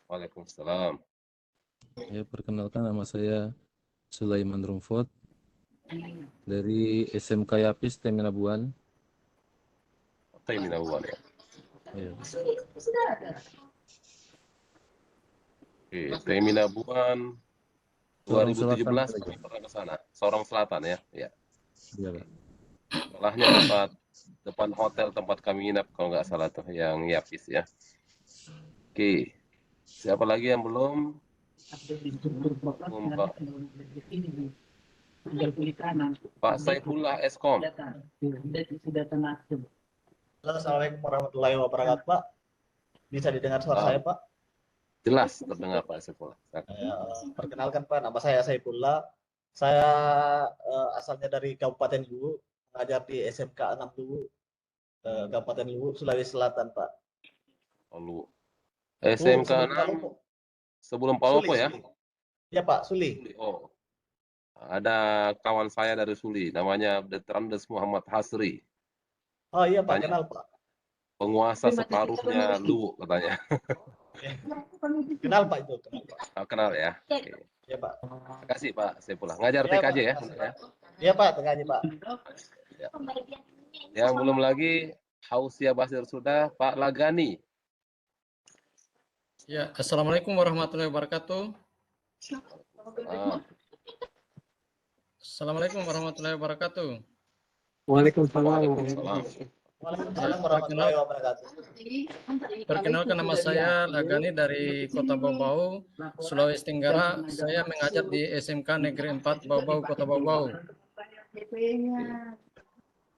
Waalaikumsalam. Ya, perkenalkan nama saya Sulaiman Rumfot dari SMK Yapis Teminabuan. Teminabuan ya. Ya. Oke, Teminabuan 2017 kami pernah ke sana. Sorong Selatan ya. Ya. Iya, Pak. Sekolahnya depan hotel tempat kami nginap kalau nggak salah tuh yang Yapis ya. Oke. Siapa lagi yang belum? Pak Saifullah Eskom. Halo, Assalamualaikum warahmatullahi wabarakatuh, Pak. Bisa didengar suara saya, Pak? Jelas terdengar Pak Saifullah. Perkenalkan Pak, nama saya Saifullah. Saya asalnya dari Kabupaten Luwu, mengajar di SMK 6 Luwu, Kabupaten Luwu, Sulawesi Selatan, Pak. Luwu. SMK 6 sebelum Palopo ya? Iya Pak, Suli. Oh, ada kawan saya dari Suli, namanya Detrandes Muhammad Hasri. Oh iya Pak, Tanya, kenal Pak. penguasa separuhnya Luwu katanya. Kenal Pak itu, kenal Pak. Oh, kenal ya? Oke. Iya Pak. Terima kasih Pak Saifullah. Ngajar Iya, TKJ ya? Pak. Iya Pak, TKJ Pak. Ya. Yang belum lagi, Hausia Basir sudah, Pak Lagani. Ya, Assalamualaikum warahmatullahi wabarakatuh. Assalamualaikum warahmatullahi wabarakatuh. Waalaikumsalam. Waalaikumsalam warahmatullahi wabarakatuh. Perkenalkan, nama saya Lagani dari Kota Bau-Bau, Sulawesi Tenggara. Saya mengajar di SMK Negeri 4 Bau-Bau, Kota Bau-Bau.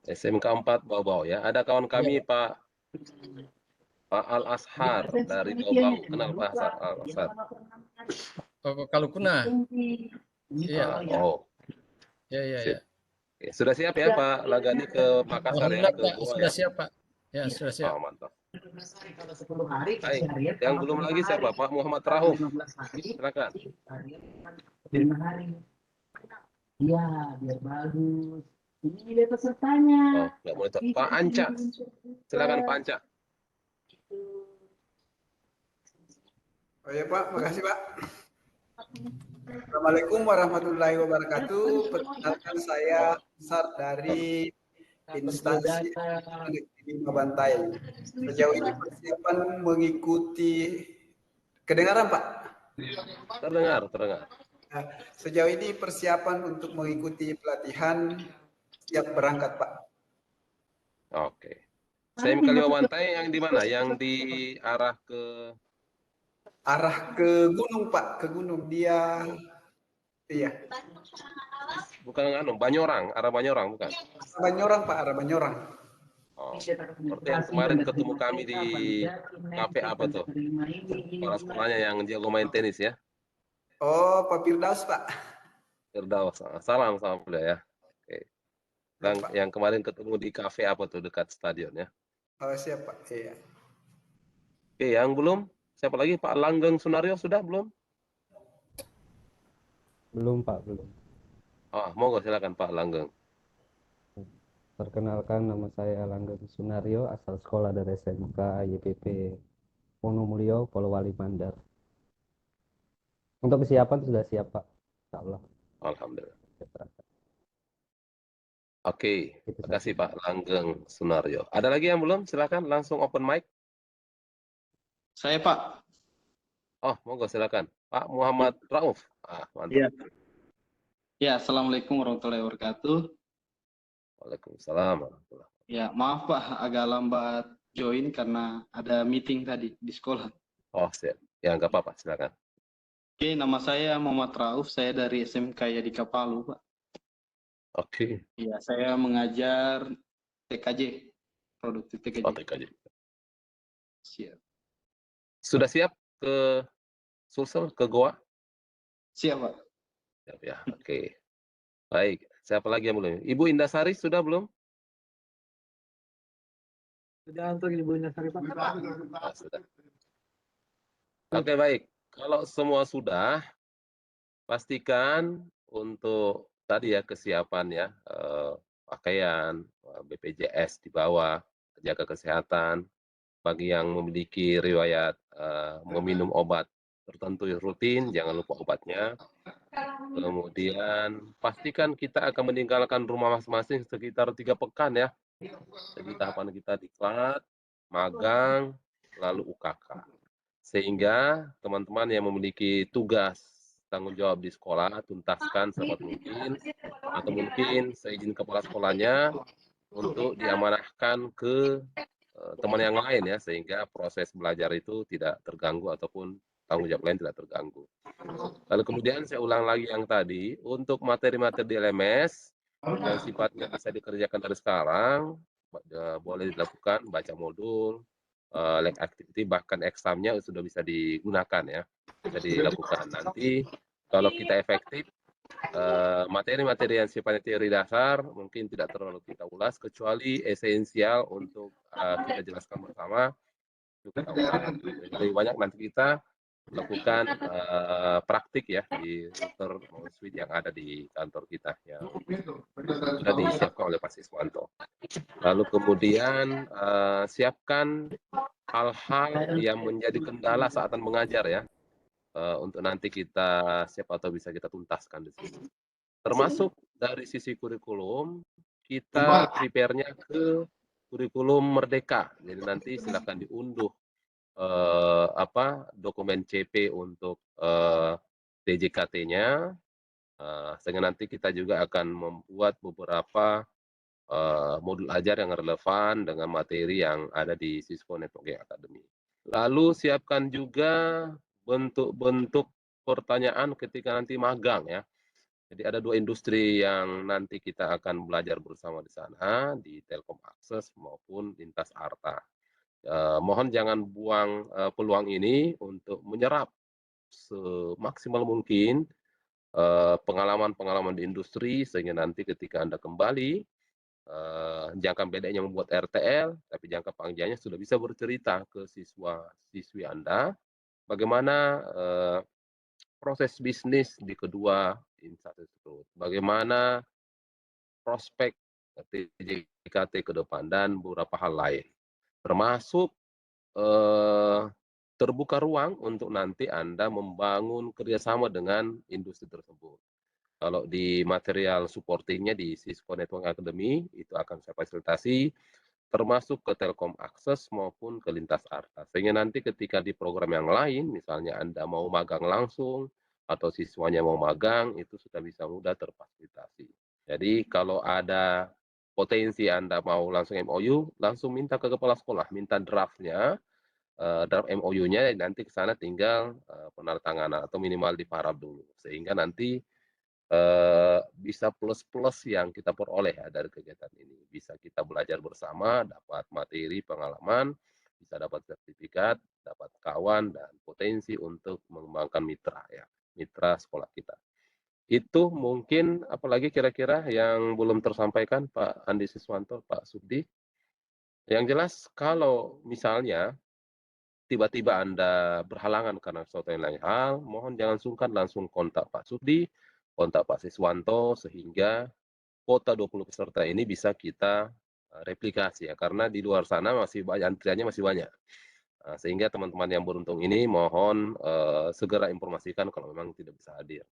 SMK 4 Bau-Bau ya. Ada kawan kami Pak Al Ashar dari Bau-Bau. Kenal Pak Al Ashar? Kalukuna. Iya. Oh. Ya. Oke, sudah siap ya Pak Lagani ke Makassar ya? Alhamdulillah, Pak. Sudah siap Pak. Ya, sudah siap. Oh, mantap. Baik, yang belum lagi siapa? Pak Muhammad Rauf. Silakan. 5 hari. Iya, biar bagus. Ini dia pesertanya. Oh, nggak boleh tahu. Pak Anca. Silakan Pak Anca. Oh ya Pak, makasih Pak. Assalamualaikum warahmatullahi wabarakatuh. Perkenalkan saya Sar dari instansi di Bantai. Sejauh ini persiapan mengikuti, kedengaran Pak? Terdengar. Nah, sejauh ini persiapan untuk mengikuti pelatihan siap berangkat Pak. Oke. SMK Bantai yang di mana? Yang di arah ke gunung Pak, ke gunung dia. Iya. Bukan Banyorang, arah Banyorang bukan? Banyorang Pak, arah Banyorang. Oh, seperti yang kemarin ketemu kami di kafe apa tuh? Kepala sekolahnya yang jago main tenis ya? Oh, Pak Firdaus Pak. Firdaus, salam beliau ya. Oke. Dan yang kemarin ketemu di kafe apa tuh dekat stadion ya? Oh, siap Pak. Iya. Oke, yang belum? Siapa lagi? Pak Langgeng Sunario sudah belum? Belum Pak, belum. Oh, monggo silakan Pak Langgeng. Perkenalkan, nama saya Langgeng Sunario, asal sekolah dari SMK YPP Wonomulyo, Polowali Mandar. Untuk kesiapan sudah siap Pak, Insya Allah. Alhamdulillah. Oke, terima kasih Pak Langgeng Sunario. Ada lagi yang belum? Silakan langsung open mic. Saya Pak. Oh, monggo silakan. Pak Muhammad Rauf. Ah, mantap. Iya. Ya, Assalamualaikum warahmatullahi wabarakatuh. Waalaikumsalam warahmatullahi wabarakatuh. Ya, maaf Pak, agak lambat join karena ada meeting tadi di sekolah. Oh, siap. Ya, nggak apa-apa, silakan. Oke, nama saya Muhammad Rauf, saya dari SMK Yadika Palu, Pak. Oke. Iya, saya mengajar TKJ, produktif TKJ. Oh, TKJ. Siap. Sudah siap ke Sulsel, ke Goa? Siap, Pak. Siap ya, oke. Baik, siapa lagi yang belum? Ibu Indasari sudah belum? Sudah untuk Ibu Indasari Pak. Ah, sudah. Oke, baik. Kalau semua sudah, pastikan untuk tadi ya kesiapan ya, pakaian, BPJS di bawah, jaga kesehatan. Bagi yang memiliki riwayat meminum obat tertentu rutin, jangan lupa obatnya. Kemudian pastikan kita akan meninggalkan rumah masing-masing sekitar 3 pekan ya. Jadi tahapan kita diklat, magang, lalu UKK. Sehingga teman-teman yang memiliki tugas tanggung jawab di sekolah tuntaskan secepat mungkin, atau mungkin seizin kepala sekolahnya untuk diamanahkan ke teman yang lain ya, sehingga proses belajar itu tidak terganggu ataupun tanggung jawab lain tidak terganggu. Lalu kemudian saya ulang lagi yang tadi, untuk materi-materi di LMS yang sifatnya bisa dikerjakan dari sekarang, boleh dilakukan baca modul, like activity, bahkan examnya sudah bisa digunakan ya, bisa dilakukan. Nanti kalau kita efektif, materi-materi yang sifatnya teori dasar mungkin tidak terlalu kita ulas, kecuali esensial untuk kita jelaskan bersama, itu kita ulas. Lebih banyak nanti kita lakukan praktik ya di router suite yang ada di kantor kita yang sudah disiapkan oleh Pak Siswanto. Lalu kemudian siapkan hal-hal yang menjadi kendala saat mengajar ya, untuk nanti kita siapa tahu bisa kita tuntaskan di sini. Termasuk dari sisi kurikulum, kita prepare-nya ke kurikulum merdeka. Jadi nanti silakan diunduh dokumen CP untuk DJKT-nya, sehingga nanti kita juga akan membuat beberapa modul ajar yang relevan dengan materi yang ada di Cisco Networking Academy. Lalu siapkan juga bentuk-bentuk pertanyaan ketika nanti magang ya. Jadi ada 2 industri yang nanti kita akan belajar bersama di sana, di Telkom Akses maupun Lintas Arta. Mohon jangan buang peluang ini untuk menyerap semaksimal mungkin pengalaman-pengalaman di industri, sehingga nanti ketika Anda kembali, jangka pendeknya membuat RTL, tapi jangka panjangnya sudah bisa bercerita ke siswa-siswi Anda, bagaimana proses bisnis di kedua instansi tersebut, bagaimana prospek TJKT ke depan, dan beberapa hal lain. Termasuk terbuka ruang untuk nanti Anda membangun kerjasama dengan industri tersebut. Kalau di material supportingnya di Cisco Network Academy, itu akan saya fasilitasi, termasuk ke Telkom Akses maupun ke Lintas Arta. Sehingga nanti ketika di program yang lain, misalnya Anda mau magang langsung, atau siswanya mau magang, itu sudah bisa mudah terfasilitasi. Jadi kalau ada potensi Anda mau langsung MOU, langsung minta ke kepala sekolah, minta draftnya, draft MOU-nya, nanti ke sana tinggal penandatanganan atau minimal diparaf dulu, sehingga nanti bisa plus-plus yang kita peroleh ya dari kegiatan ini. Bisa kita belajar bersama, dapat materi, pengalaman, bisa dapat sertifikat, dapat kawan, dan potensi untuk mengembangkan mitra ya, mitra sekolah kita. Itu mungkin apalagi kira-kira yang belum tersampaikan Pak Andi Siswanto, Pak Sudi, Yang jelas kalau misalnya tiba-tiba Anda berhalangan karena sesuatu yang lain hal, mohon jangan sungkan langsung kontak Pak Sudi, kontak Pak Siswanto, sehingga kuota 20 peserta ini bisa kita replikasi ya, karena di luar sana masih banyak, antriannya masih banyak. Sehingga teman-teman yang beruntung ini mohon segera informasikan kalau memang tidak bisa hadir.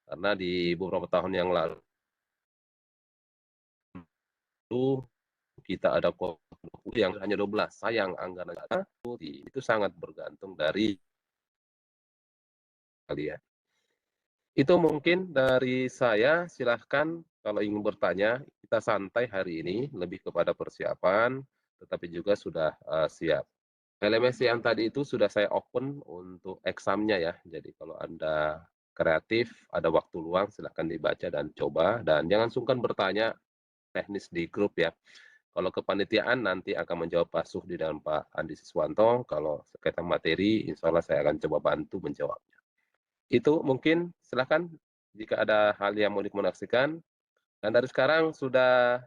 Karena di beberapa tahun yang lalu kita ada kuota 20 yang hanya 12. Sayang anggaran itu sangat bergantung dari kalian. Itu mungkin dari saya, silahkan kalau ingin bertanya, kita santai hari ini, lebih kepada persiapan, tetapi juga sudah siap. LMS yang tadi itu sudah saya open untuk examnya ya, jadi kalau Anda kreatif, ada waktu luang, silahkan dibaca dan coba, dan jangan sungkan bertanya teknis di grup ya. Kalau kepanitiaan nanti akan menjawab Pak Suhdi dan Pak Andi Siswanto, kalau sekaitan materi, insya Allah saya akan coba bantu menjawabnya. Itu mungkin silahkan jika ada hal yang mau dikomunikasikan. Dan dari sekarang sudah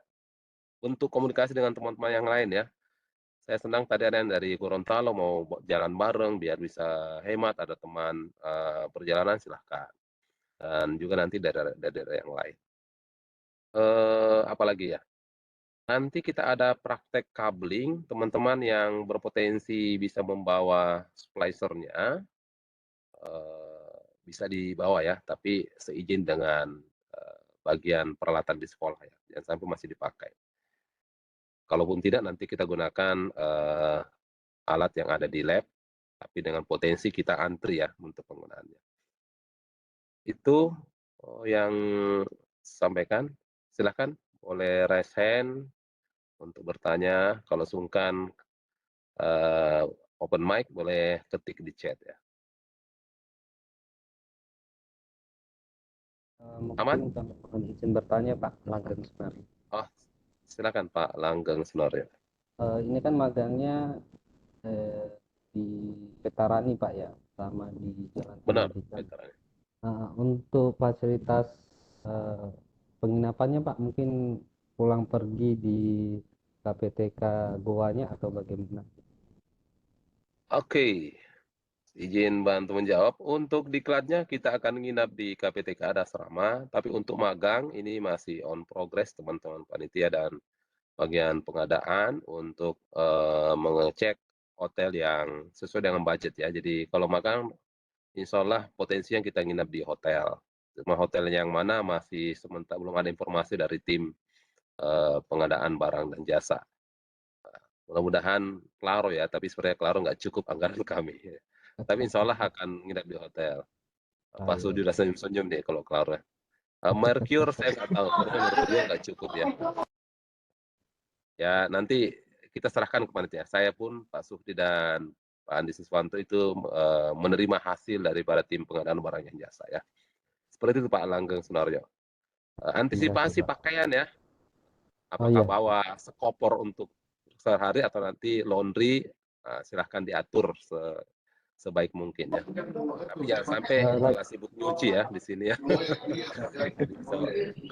untuk komunikasi dengan teman-teman yang lain ya. Saya senang tadi ada yang dari Gorontalo mau jalan bareng biar bisa hemat, ada teman perjalanan silahkan. Dan juga nanti dari daerah yang lain. Apalagi ya? Nanti kita ada praktek cabling, teman-teman yang berpotensi bisa membawa splicernya, bisa dibawa ya, tapi seizin dengan bagian peralatan di sekolah ya, jangan sampai masih dipakai. Kalaupun tidak, nanti kita gunakan alat yang ada di lab, tapi dengan potensi kita antri ya untuk penggunaannya. Itu yang sampaikan, silakan boleh raise hand untuk bertanya. Kalau sungkan open mic boleh ketik di chat ya. Mungkin untuk izin bertanya Pak Langgeng Sunario. Oh, silakan Pak Langgeng Sunario. Ini kan magangnya di Vetarani Pak ya, sama di Jalan Benar, Pendidikan. Vetarani. Untuk fasilitas penginapannya Pak, mungkin pulang pergi di KPTK Goanya atau bagaimana? Oke, izin bantu menjawab. Untuk diklatnya kita akan nginap di KPTK ada asrama, tapi untuk magang ini masih on progress teman-teman panitia dan bagian pengadaan untuk mengecek hotel yang sesuai dengan budget ya. Jadi kalau magang, insya Allah potensi yang kita nginap di hotel. Cuma hotel yang mana masih sementara belum ada informasi dari tim pengadaan barang dan jasa. Mudah-mudahan Klaro ya, tapi sebenarnya Klaro nggak cukup anggaran kami. Tapi insya Allah akan nginap di hotel. Pak Sudi udah senyum-senyum deh kalau Klaro. Mercure saya nggak tahu, karena Mercure nggak cukup ya. Ya nanti kita serahkan ke panitia. Saya pun Pak Sudi dan Pak Andi Siswanto itu menerima hasil daripada tim pengadaan barang dan jasa ya. Seperti itu Pak Langgeng Sunario. Antisipasi pakaian ya. Apakah bawa sekopor untuk sehari atau nanti laundry, silahkan diatur sebaik mungkin ya. Tapi jangan sampai kita sibuk nyuci ya di sini ya.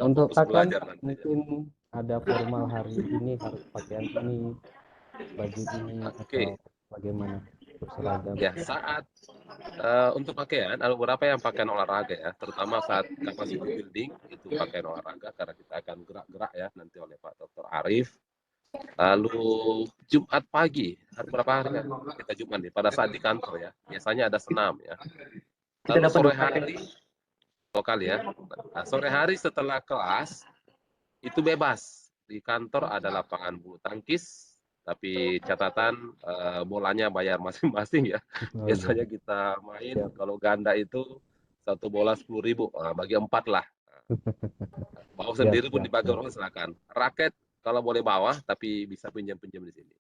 Untuk pakaian mungkin ada formal hari ini harus pakaian ini, baju ini atau bagaimana? Berseragam. Ya saat untuk pakaian ada beberapa yang pakaian olahraga ya, terutama saat capacity building itu pakaian olahraga karena kita akan gerak-gerak ya nanti oleh Pak Dr. Arif. Lalu Jumat pagi, hari berapa hari kan kita Jumat nih, pada saat di kantor ya, biasanya ada senam ya. Lalu sore hari, lokal ya, nah, sore hari setelah kelas, itu bebas. Di kantor ada lapangan bulu tangkis, tapi catatan bolanya bayar masing-masing ya. Biasanya kita main, kalau ganda itu satu bola 10.000, bagi 4 lah. Bawa sendiri pun dibagi orang silakan. Raket kalau boleh bawa, tapi bisa pinjam-pinjam di sini.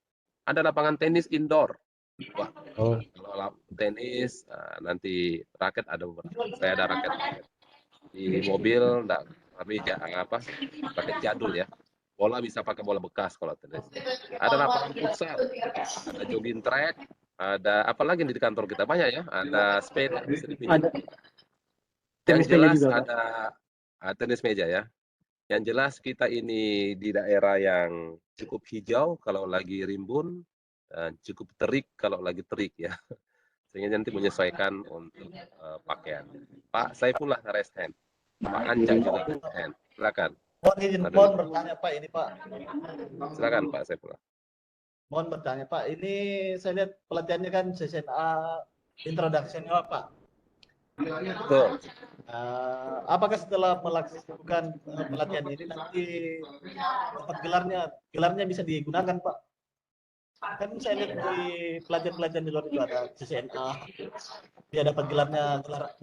Ada lapangan tenis indoor. Wah, kalau tenis nanti raket ada beberapa. Saya ada raket di mobil, enggak, tapi raket jadul ya. Bola bisa pakai bola bekas kalau tenis. Ada lapangan futsal, ada jogging track, ada apa lagi di kantor kita banyak ya. Ada sepeda bisa dipinjam. Yang jelas ada tenis meja ya. Yang jelas kita ini di daerah yang cukup hijau kalau lagi rimbun, dan cukup terik kalau lagi terik ya. Sehingga nanti menyesuaikan untuk pakaian. Pak Saifullah raise hand. Pak Anca juga raise hand. Silakan. Mohon bertanya Pak, ini Pak. Silakan Pak Saifullah. Mohon bertanya Pak, ini saya lihat pelatihannya kan CCNA introduction ya Pak. Betul. Apakah setelah melakukan pelatihan ini nanti dapat gelarnya bisa digunakan Pak? Kan saya lihat di pelatihan-pelatihan di luar itu ada CCNA, dia dapat gelar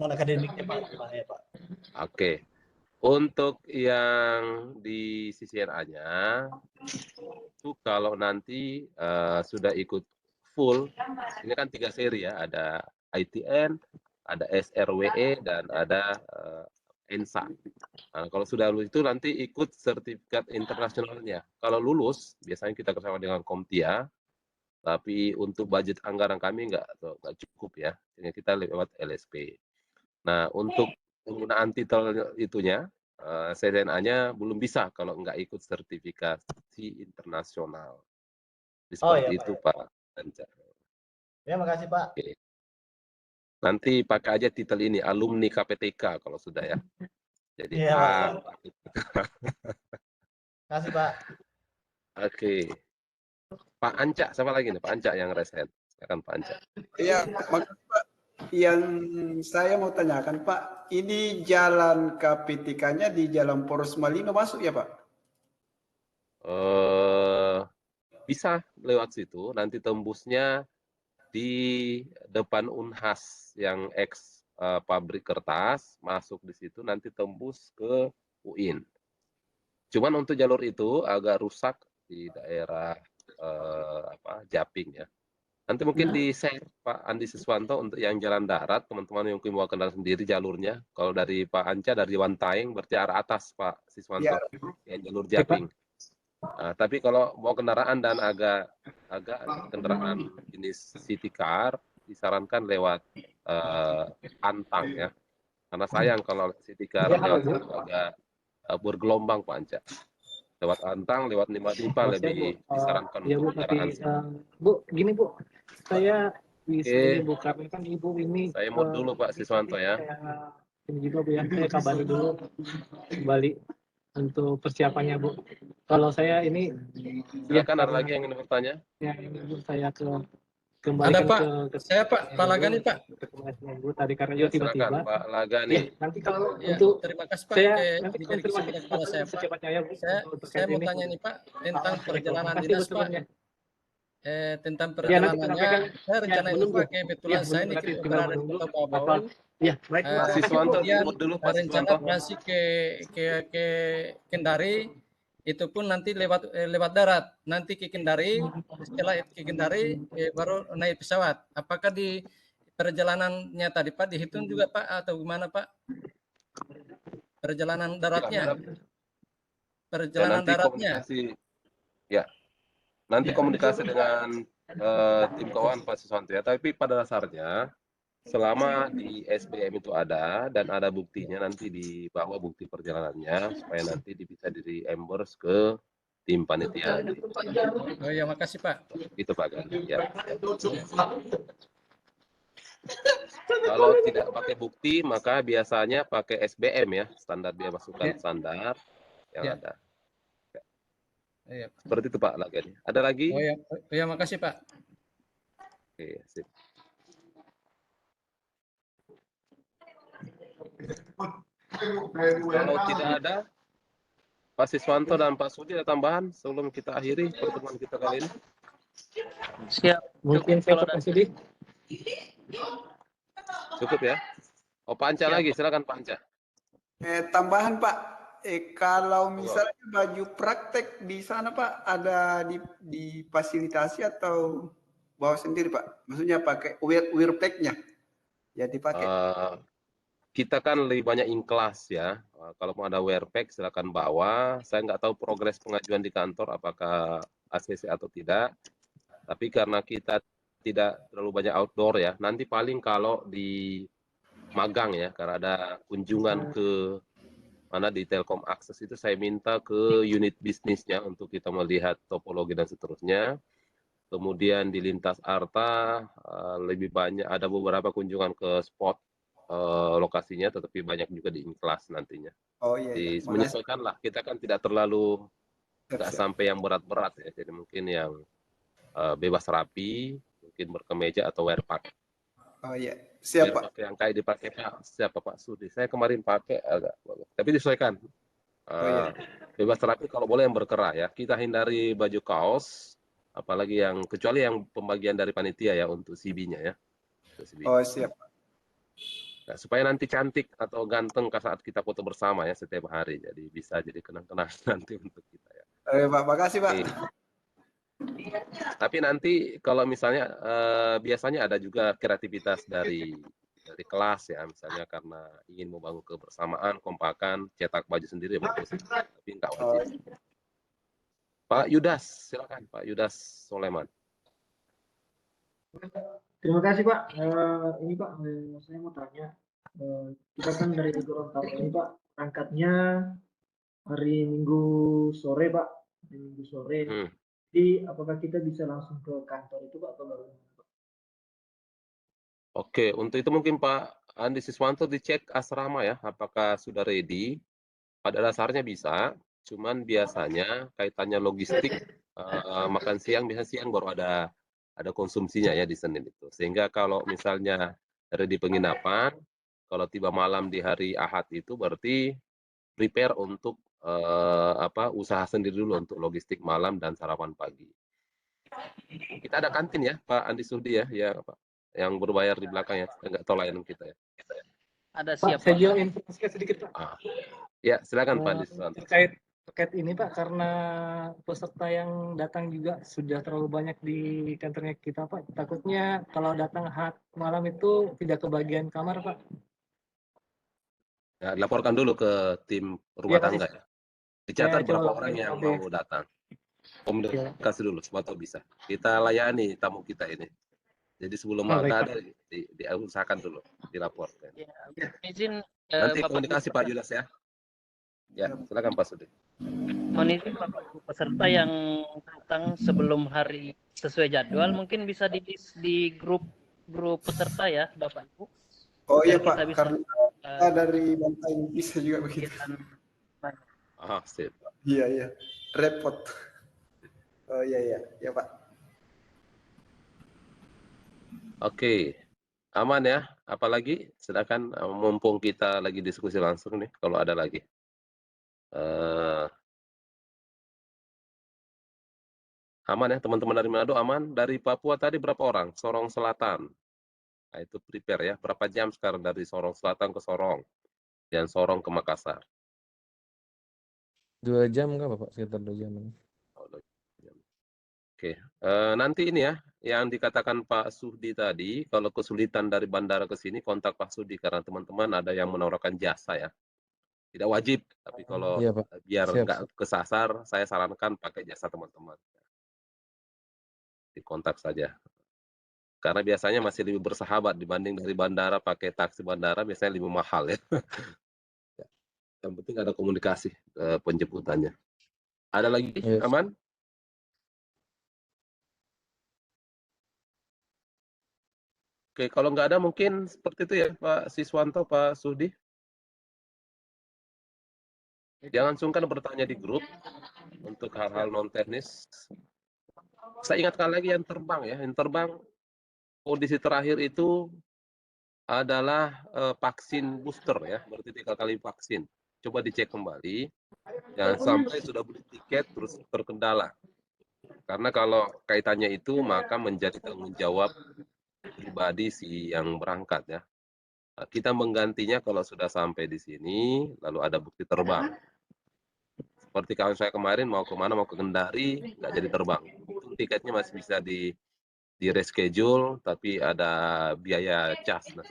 non akademiknya Pak, gimana ya Pak? Oke. Untuk yang di CCNA-nya itu kalau nanti sudah ikut full, ini kan 3 seri ya, ada ITN, ada SRWE, dan ada ENSA. Nah, kalau sudah lulus itu nanti ikut sertifikat internasionalnya. Kalau lulus, biasanya kita bersama dengan Komtia, tapi untuk budget anggaran kami nggak cukup ya, sehingga kita lewat LSP. Nah, untuk penggunaan titel itunya, CCNA-nya belum bisa kalau nggak ikut sertifikasi internasional. Seperti itu Pak Anca. Ya, makasih Pak. Oke. Nanti pakai aja titel ini, alumni KPTK kalau sudah ya. Jadi ya, kasih Pak. Oke. Pak Anca, siapa lagi nih? Pak Anca yang resen. Silakan Pak Anca. Iya, makasih Pak. Yang saya mau tanyakan Pak, ini jalan KPTK-nya di Jalan Poros Malino masuk ya Pak? Bisa lewat situ, nanti tembusnya di depan Unhas yang ex pabrik kertas, masuk di situ nanti tembus ke UIN. Cuman untuk jalur itu agak rusak di daerah Japing ya. Nanti mungkin di-share Pak Andi Siswanto untuk yang jalan darat, teman-teman yang mau kendaraan sendiri jalurnya. Kalau dari Pak Anca dari Wantaing berarti arah atas Pak Siswanto, yang jalur Japing. Nah, tapi kalau mau kendaraan dan agak kendaraan jenis city car, disarankan lewat Antang ya. Karena sayang kalau city car lewat situ agak bergelombang Pak Anca. Lewat Antang, lewat Nimadipa lebih disarankan untuk kendaraan. Bu, gini Bu, saya bisa Bu, karena kan Ibu ini. Saya mau dulu Pak Siswanto ya. Ini juga Bu ya, saya kabari dulu kembali untuk persiapannya Bu. Kalau saya ini. Silakan ada lagi yang ingin bertanya? Ya, ini Bu, saya kembali ada Pak, saya Pak Lagani Pak. Bu tadi karena tiba-tiba. Pak Lagani. Ya, nanti kalau ya, untuk terima kasih Pak. Saya nanti konfirmasi kepada saya Pak. Saya mau tanya nih Pak tentang Oke, perjalanan makasih, dinas Bu, Pak. Tentang Ya, perjalanannya, saya rencana itu Pak, kebetulan saya ini berada di Kota Bau. Ya, baik Pak. Siswanto Kemudian dulu Pak rencana transit ke Kendari, itu pun nanti lewat darat. Nanti ke Kendari, setelah ke Kendari baru naik pesawat. Apakah di perjalanannya tadi Pak dihitung juga Pak atau gimana Pak? Perjalanan daratnya. Perjalanan daratnya. Ya. Nanti komunikasi dengan tim keuangan Pak Siswanto ya. Tapi pada dasarnya selama di SBM itu ada dan ada buktinya, nanti dibawa bukti perjalanannya supaya nanti bisa di-reimburse ke tim panitia. Oh ya, makasih Pak. Itu Pak Gani. Ya. Kalau tidak pakai bukti maka biasanya pakai SBM ya, standar biaya masukan standar yang ada. Ya. Seperti itu Pak Lagani. Ada lagi? Oh ya, makasih Pak. Oke, sip. Kalau tidak ada, Pak Siswanto dan Pak Sudi ada tambahan sebelum kita akhiri pertemuan kita kali ini? Siap. Mungkin saya Pak Sudi. Cukup ya? Oh, Pak Anca lagi, silakan Pak Anca. Tambahan Pak, kalau misalnya baju praktek di sana Pak, ada difasilitasi atau bawa sendiri Pak? Maksudnya pakai wear pack-nya? Ya dipakai. Kita kan lebih banyak in class ya. Kalau mau ada wear pack silakan bawa. Saya nggak tahu progres pengajuan di kantor apakah ACC atau tidak. Tapi karena kita tidak terlalu banyak outdoor ya. Nanti paling kalau di magang ya, karena ada kunjungan ke Karena di Telkom Akses itu saya minta ke unit bisnisnya untuk kita melihat topologi dan seterusnya. Kemudian di lintas Arta lebih banyak, ada beberapa kunjungan ke spot lokasinya, tetapi banyak juga di in-class nantinya. Oh iya, iya. Menyesuaikan lah, kita kan tidak terlalu nggak Siap. sampai yang berat-berat ya, jadi mungkin yang bebas rapi, mungkin berkemeja atau wear pack. Oh iya, siap Pak. Yang kayak dipakai Pak, siapa Pak Sudi? Saya kemarin pakai agak bagus, tapi disesuaikan. iya. Bebas rapi kalau boleh yang berkerah ya. Kita hindari baju kaos, apalagi yang kecuali yang pembagian dari panitia ya untuk CB-nya ya. Oh siap. Nah, supaya nanti cantik atau ganteng saat kita foto bersama ya setiap hari. Jadi bisa jadi kenang-kenang nanti untuk kita ya. Pak, makasih Pak. Tapi nanti kalau misalnya biasanya ada juga kreativitas dari kelas ya, misalnya karena ingin membangun kebersamaan, kompakan, cetak baju sendiri bagus, tapi nggak wajib. Pak Yudas, silakan Pak Yudas Soleman. Terima kasih Pak. Ini Pak, saya mau tanya. Kita kan dari Gorontalo ini Pak, berangkatnya hari Minggu sore Pak, hari Minggu sore. Jadi apakah kita bisa langsung ke kantor itu Pak atau bagaimana? Oke, untuk itu mungkin Pak Andi Siswanto dicek asrama ya, apakah sudah ready. Pada dasarnya bisa, cuman biasanya kaitannya logistik, makan siang biasanya siang baru ada konsumsinya ya di Senin itu. Sehingga kalau misalnya ready penginapan, kalau tiba malam di hari Ahad itu berarti prepare untuk usaha sendiri dulu untuk logistik malam dan sarapan pagi. Kita ada kantin ya Pak Andi Sudi ya, ya Pak, yang berbayar di belakang ya, nggak tahu layanan kita ya. Ada Pak, siap saya Pak. juga informasikan sedikit Pak. Ya silakan Pak Andi Sudi. Terkait ini Pak, karena peserta yang datang juga sudah terlalu banyak di kantornya kita Pak. Takutnya kalau datang malam itu tidak kebagian kamar Pak. Ya, laporkan dulu ke tim rumah tangga ya. Dicatat Saya berapa coba orang yang laporkan mau datang. Komunikasi dulu, siapa tahu bisa. Kita layani tamu kita ini. Jadi sebelum ada diusahakan dulu, dilaporkan. Ya, izin Nanti Bapak komunikasi Pak Yudas ya. Ya, silakan Pak Sudi. Mohon izin Bapak Ibu peserta yang datang sebelum hari sesuai jadwal mungkin bisa di grup peserta ya Bapak Ibu. Oh iya Kita Pak, bisa, karena kita dari Bantai bisa juga begitu. Sip. Iya, iya. Repot. Oh iya, iya. Ya Pak. Oke. Aman ya? Apalagi? Silakan, mumpung kita lagi diskusi langsung nih, kalau ada lagi. Aman ya teman-teman dari Manado, aman. Dari Papua tadi berapa orang? Sorong Selatan. Nah, itu prepare ya. Berapa jam sekarang dari Sorong Selatan ke Sorong? Dan Sorong ke Makassar? 2 jam nggak Bapak? Sekitar 2 jam. Oke, nanti ini ya, yang dikatakan Pak Sudi tadi, kalau kesulitan dari bandara ke sini, kontak Pak Sudi, karena teman-teman ada yang menawarkan jasa ya. Tidak wajib, tapi kalau Iya, Pak. biar Siap, nggak kesasar, saya sarankan pakai jasa teman-teman. Dikontak saja. Karena biasanya masih lebih bersahabat dibanding dari bandara pakai taksi bandara, biasanya lebih mahal ya. Yang penting ada komunikasi penjemputannya. Ada lagi? Yes. Aman? Oke, kalau nggak ada mungkin seperti itu ya Pak Siswanto, Pak Sudi. Jangan sungkan bertanya di grup untuk hal-hal non teknis. Saya ingatkan lagi yang terbang ya, yang terbang kondisi terakhir itu adalah vaksin booster ya, berarti 3 kali vaksin. Coba dicek kembali, jangan sampai sudah beli tiket terus terkendala. Karena kalau kaitannya itu maka menjadi tanggung jawab pribadi si yang berangkat ya. Nah, kita menggantinya kalau sudah sampai di sini, lalu ada bukti terbang. Seperti kalau saya kemarin mau kemana, mau ke Kendari, nggak jadi terbang. Itu tiketnya masih bisa di reschedule, tapi ada biaya cas. Nah,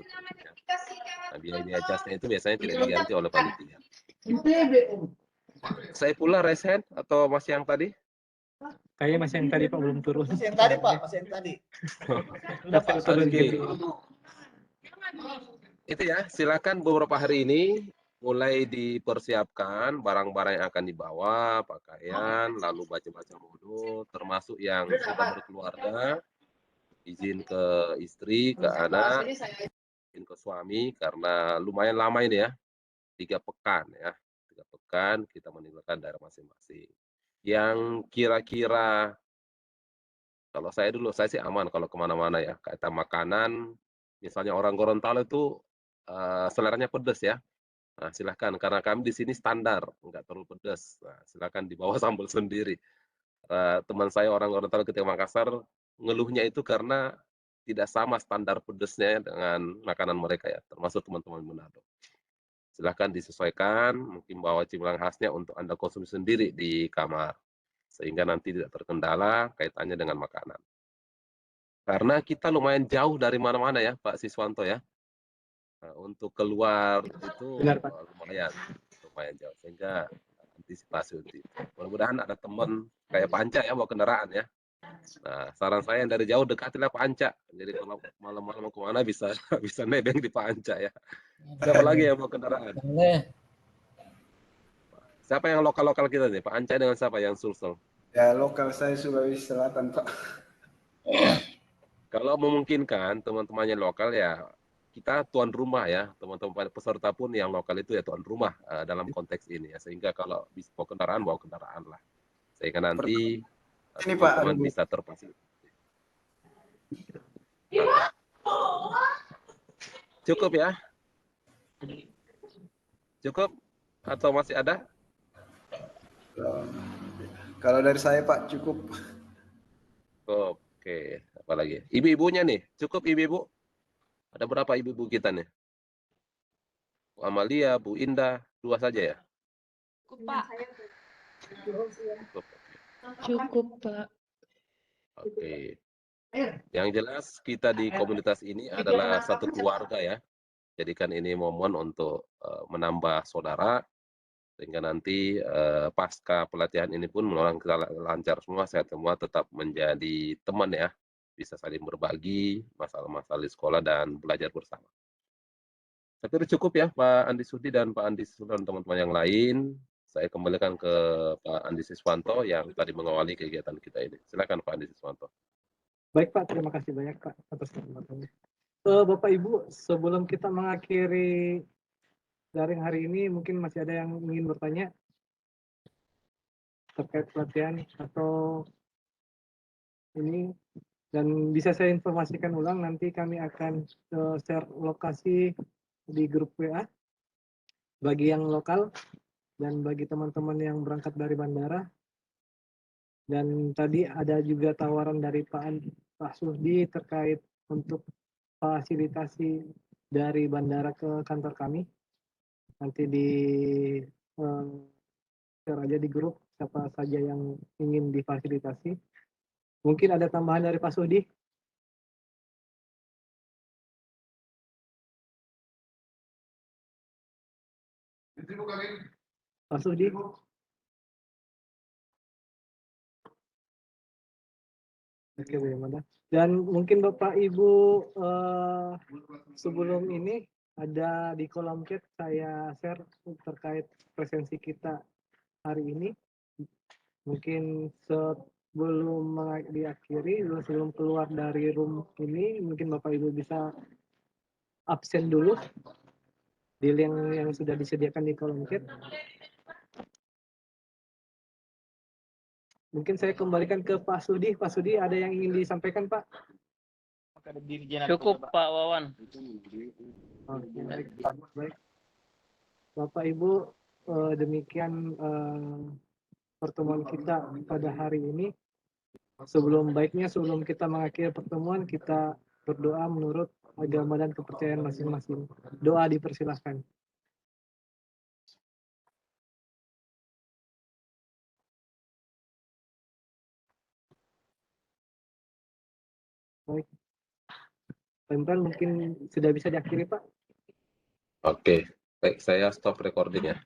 biaya casnya itu biasanya tidak diganti oleh panitia. Saya pula resen atau masih yang tadi? Kayaknya masih yang tadi Pak, belum turun. Masih yang tadi Pak, masih yang tadi. Udah Pak, turun game. Itu ya, silakan beberapa hari ini mulai dipersiapkan barang-barang yang akan dibawa, pakaian, lalu baca-baca modul, termasuk yang sudah berkeluarga, izin ke istri, ke anak, izin ke suami, karena lumayan lama ini ya, 3 pekan ya. 3 pekan kita meninggalkan daerah masing-masing. Yang kira-kira, kalau saya sih aman kalau kemana-mana ya, kaitan makanan, misalnya orang Gorontalo itu seleranya pedas ya. Nah, silakan karena kami di sini standar, nggak terlalu pedas. Nah, silakan dibawa sambal sendiri. Teman saya orang Gorontalo ketika Makassar ngeluhnya itu karena tidak sama standar pedasnya dengan makanan mereka ya, termasuk teman-teman Manado. Silakan disesuaikan, mungkin bawa cimilan khasnya untuk Anda konsumsi sendiri di kamar, sehingga nanti tidak terkendala kaitannya dengan makanan. Karena kita lumayan jauh dari mana-mana ya, Pak Siswanto ya. Untuk keluar itu Benar, Pak. lumayan jauh, sehingga antisipasi untuk itu. Mudah-mudahan ada teman kayak Pak Anca ya bawa kendaraan ya. Nah, saran saya yang dari jauh dekatilah Pak Anca. Jadi kalau malam-malam kemana bisa bisa nebeng di Pak Anca ya. Siapa lagi yang bawa kendaraan? Siapa yang lokal-lokal kita nih? Pak Anca dengan siapa yang Sulsel? Ya lokal saya Sulawesi Selatan Pak. Kalau memungkinkan teman-temannya lokal ya kita tuan rumah ya, teman-teman peserta pun yang lokal itu ya tuan rumah dalam konteks ini ya, sehingga kalau bisa bawa kendaraan lah, sehingga nanti teman-teman bisa terfasilitasi. Cukup ya? Cukup atau masih ada? Kalau dari saya Pak cukup. Oke, apa lagi? Ibu-ibunya nih, cukup ibu-ibu? Ada berapa ibu-ibu kita nih? Bu Amalia, Bu Indah, 2 saja ya? Cukup, Pak. Cukup, Pak. Oke. Yang jelas kita di komunitas ini adalah satu keluarga ya. Jadikan ini momen untuk menambah saudara, sehingga nanti pasca pelatihan ini pun orang kita lancar semua, sehat semua, tetap menjadi teman ya. Bisa saling berbagi masalah-masalah di sekolah dan belajar bersama. Saya kira cukup ya Pak Andi Sudi dan Pak Andi Siswanto dan teman-teman yang lain. Saya kembalikan ke Pak Andi Siswanto yang tadi mengawali kegiatan kita ini. Silakan Pak Andi Siswanto. Baik Pak, terima kasih banyak Pak atas kesempatannya. Bapak Ibu, sebelum kita mengakhiri daring hari ini, mungkin masih ada yang ingin bertanya terkait pelatihan atau ini, dan bisa saya informasikan ulang, nanti kami akan share lokasi di grup WA bagi yang lokal dan bagi teman-teman yang berangkat dari bandara. Dan tadi ada juga tawaran dari Pak Suhdi terkait untuk fasilitasi dari bandara ke kantor kami. Nanti di share aja di grup siapa saja yang ingin difasilitasi. Mungkin ada tambahan dari Pak Suhdi? Pak Suhdi? Oke, bagaimana? Dan mungkin Bapak Ibu sebelum ini ada di kolom chat saya share terkait presensi kita hari ini. Mungkin sebelum diakhiri, sebelum keluar dari room ini, mungkin Bapak Ibu bisa absen dulu di link yang sudah disediakan di kolom chat. Mungkin saya kembalikan ke Pak Sudi. Pak Sudi, ada yang ingin disampaikan, Pak? Cukup, Pak Wawan. Oke, baik. Bapak Ibu, demikian pertemuan kita pada hari ini. Sebelum kita mengakhiri pertemuan, kita berdoa menurut agama dan kepercayaan masing-masing. Doa dipersilahkan. Baik. Teman-teman mungkin sudah bisa diakhiri, Pak. Oke, baik, saya stop recording ya.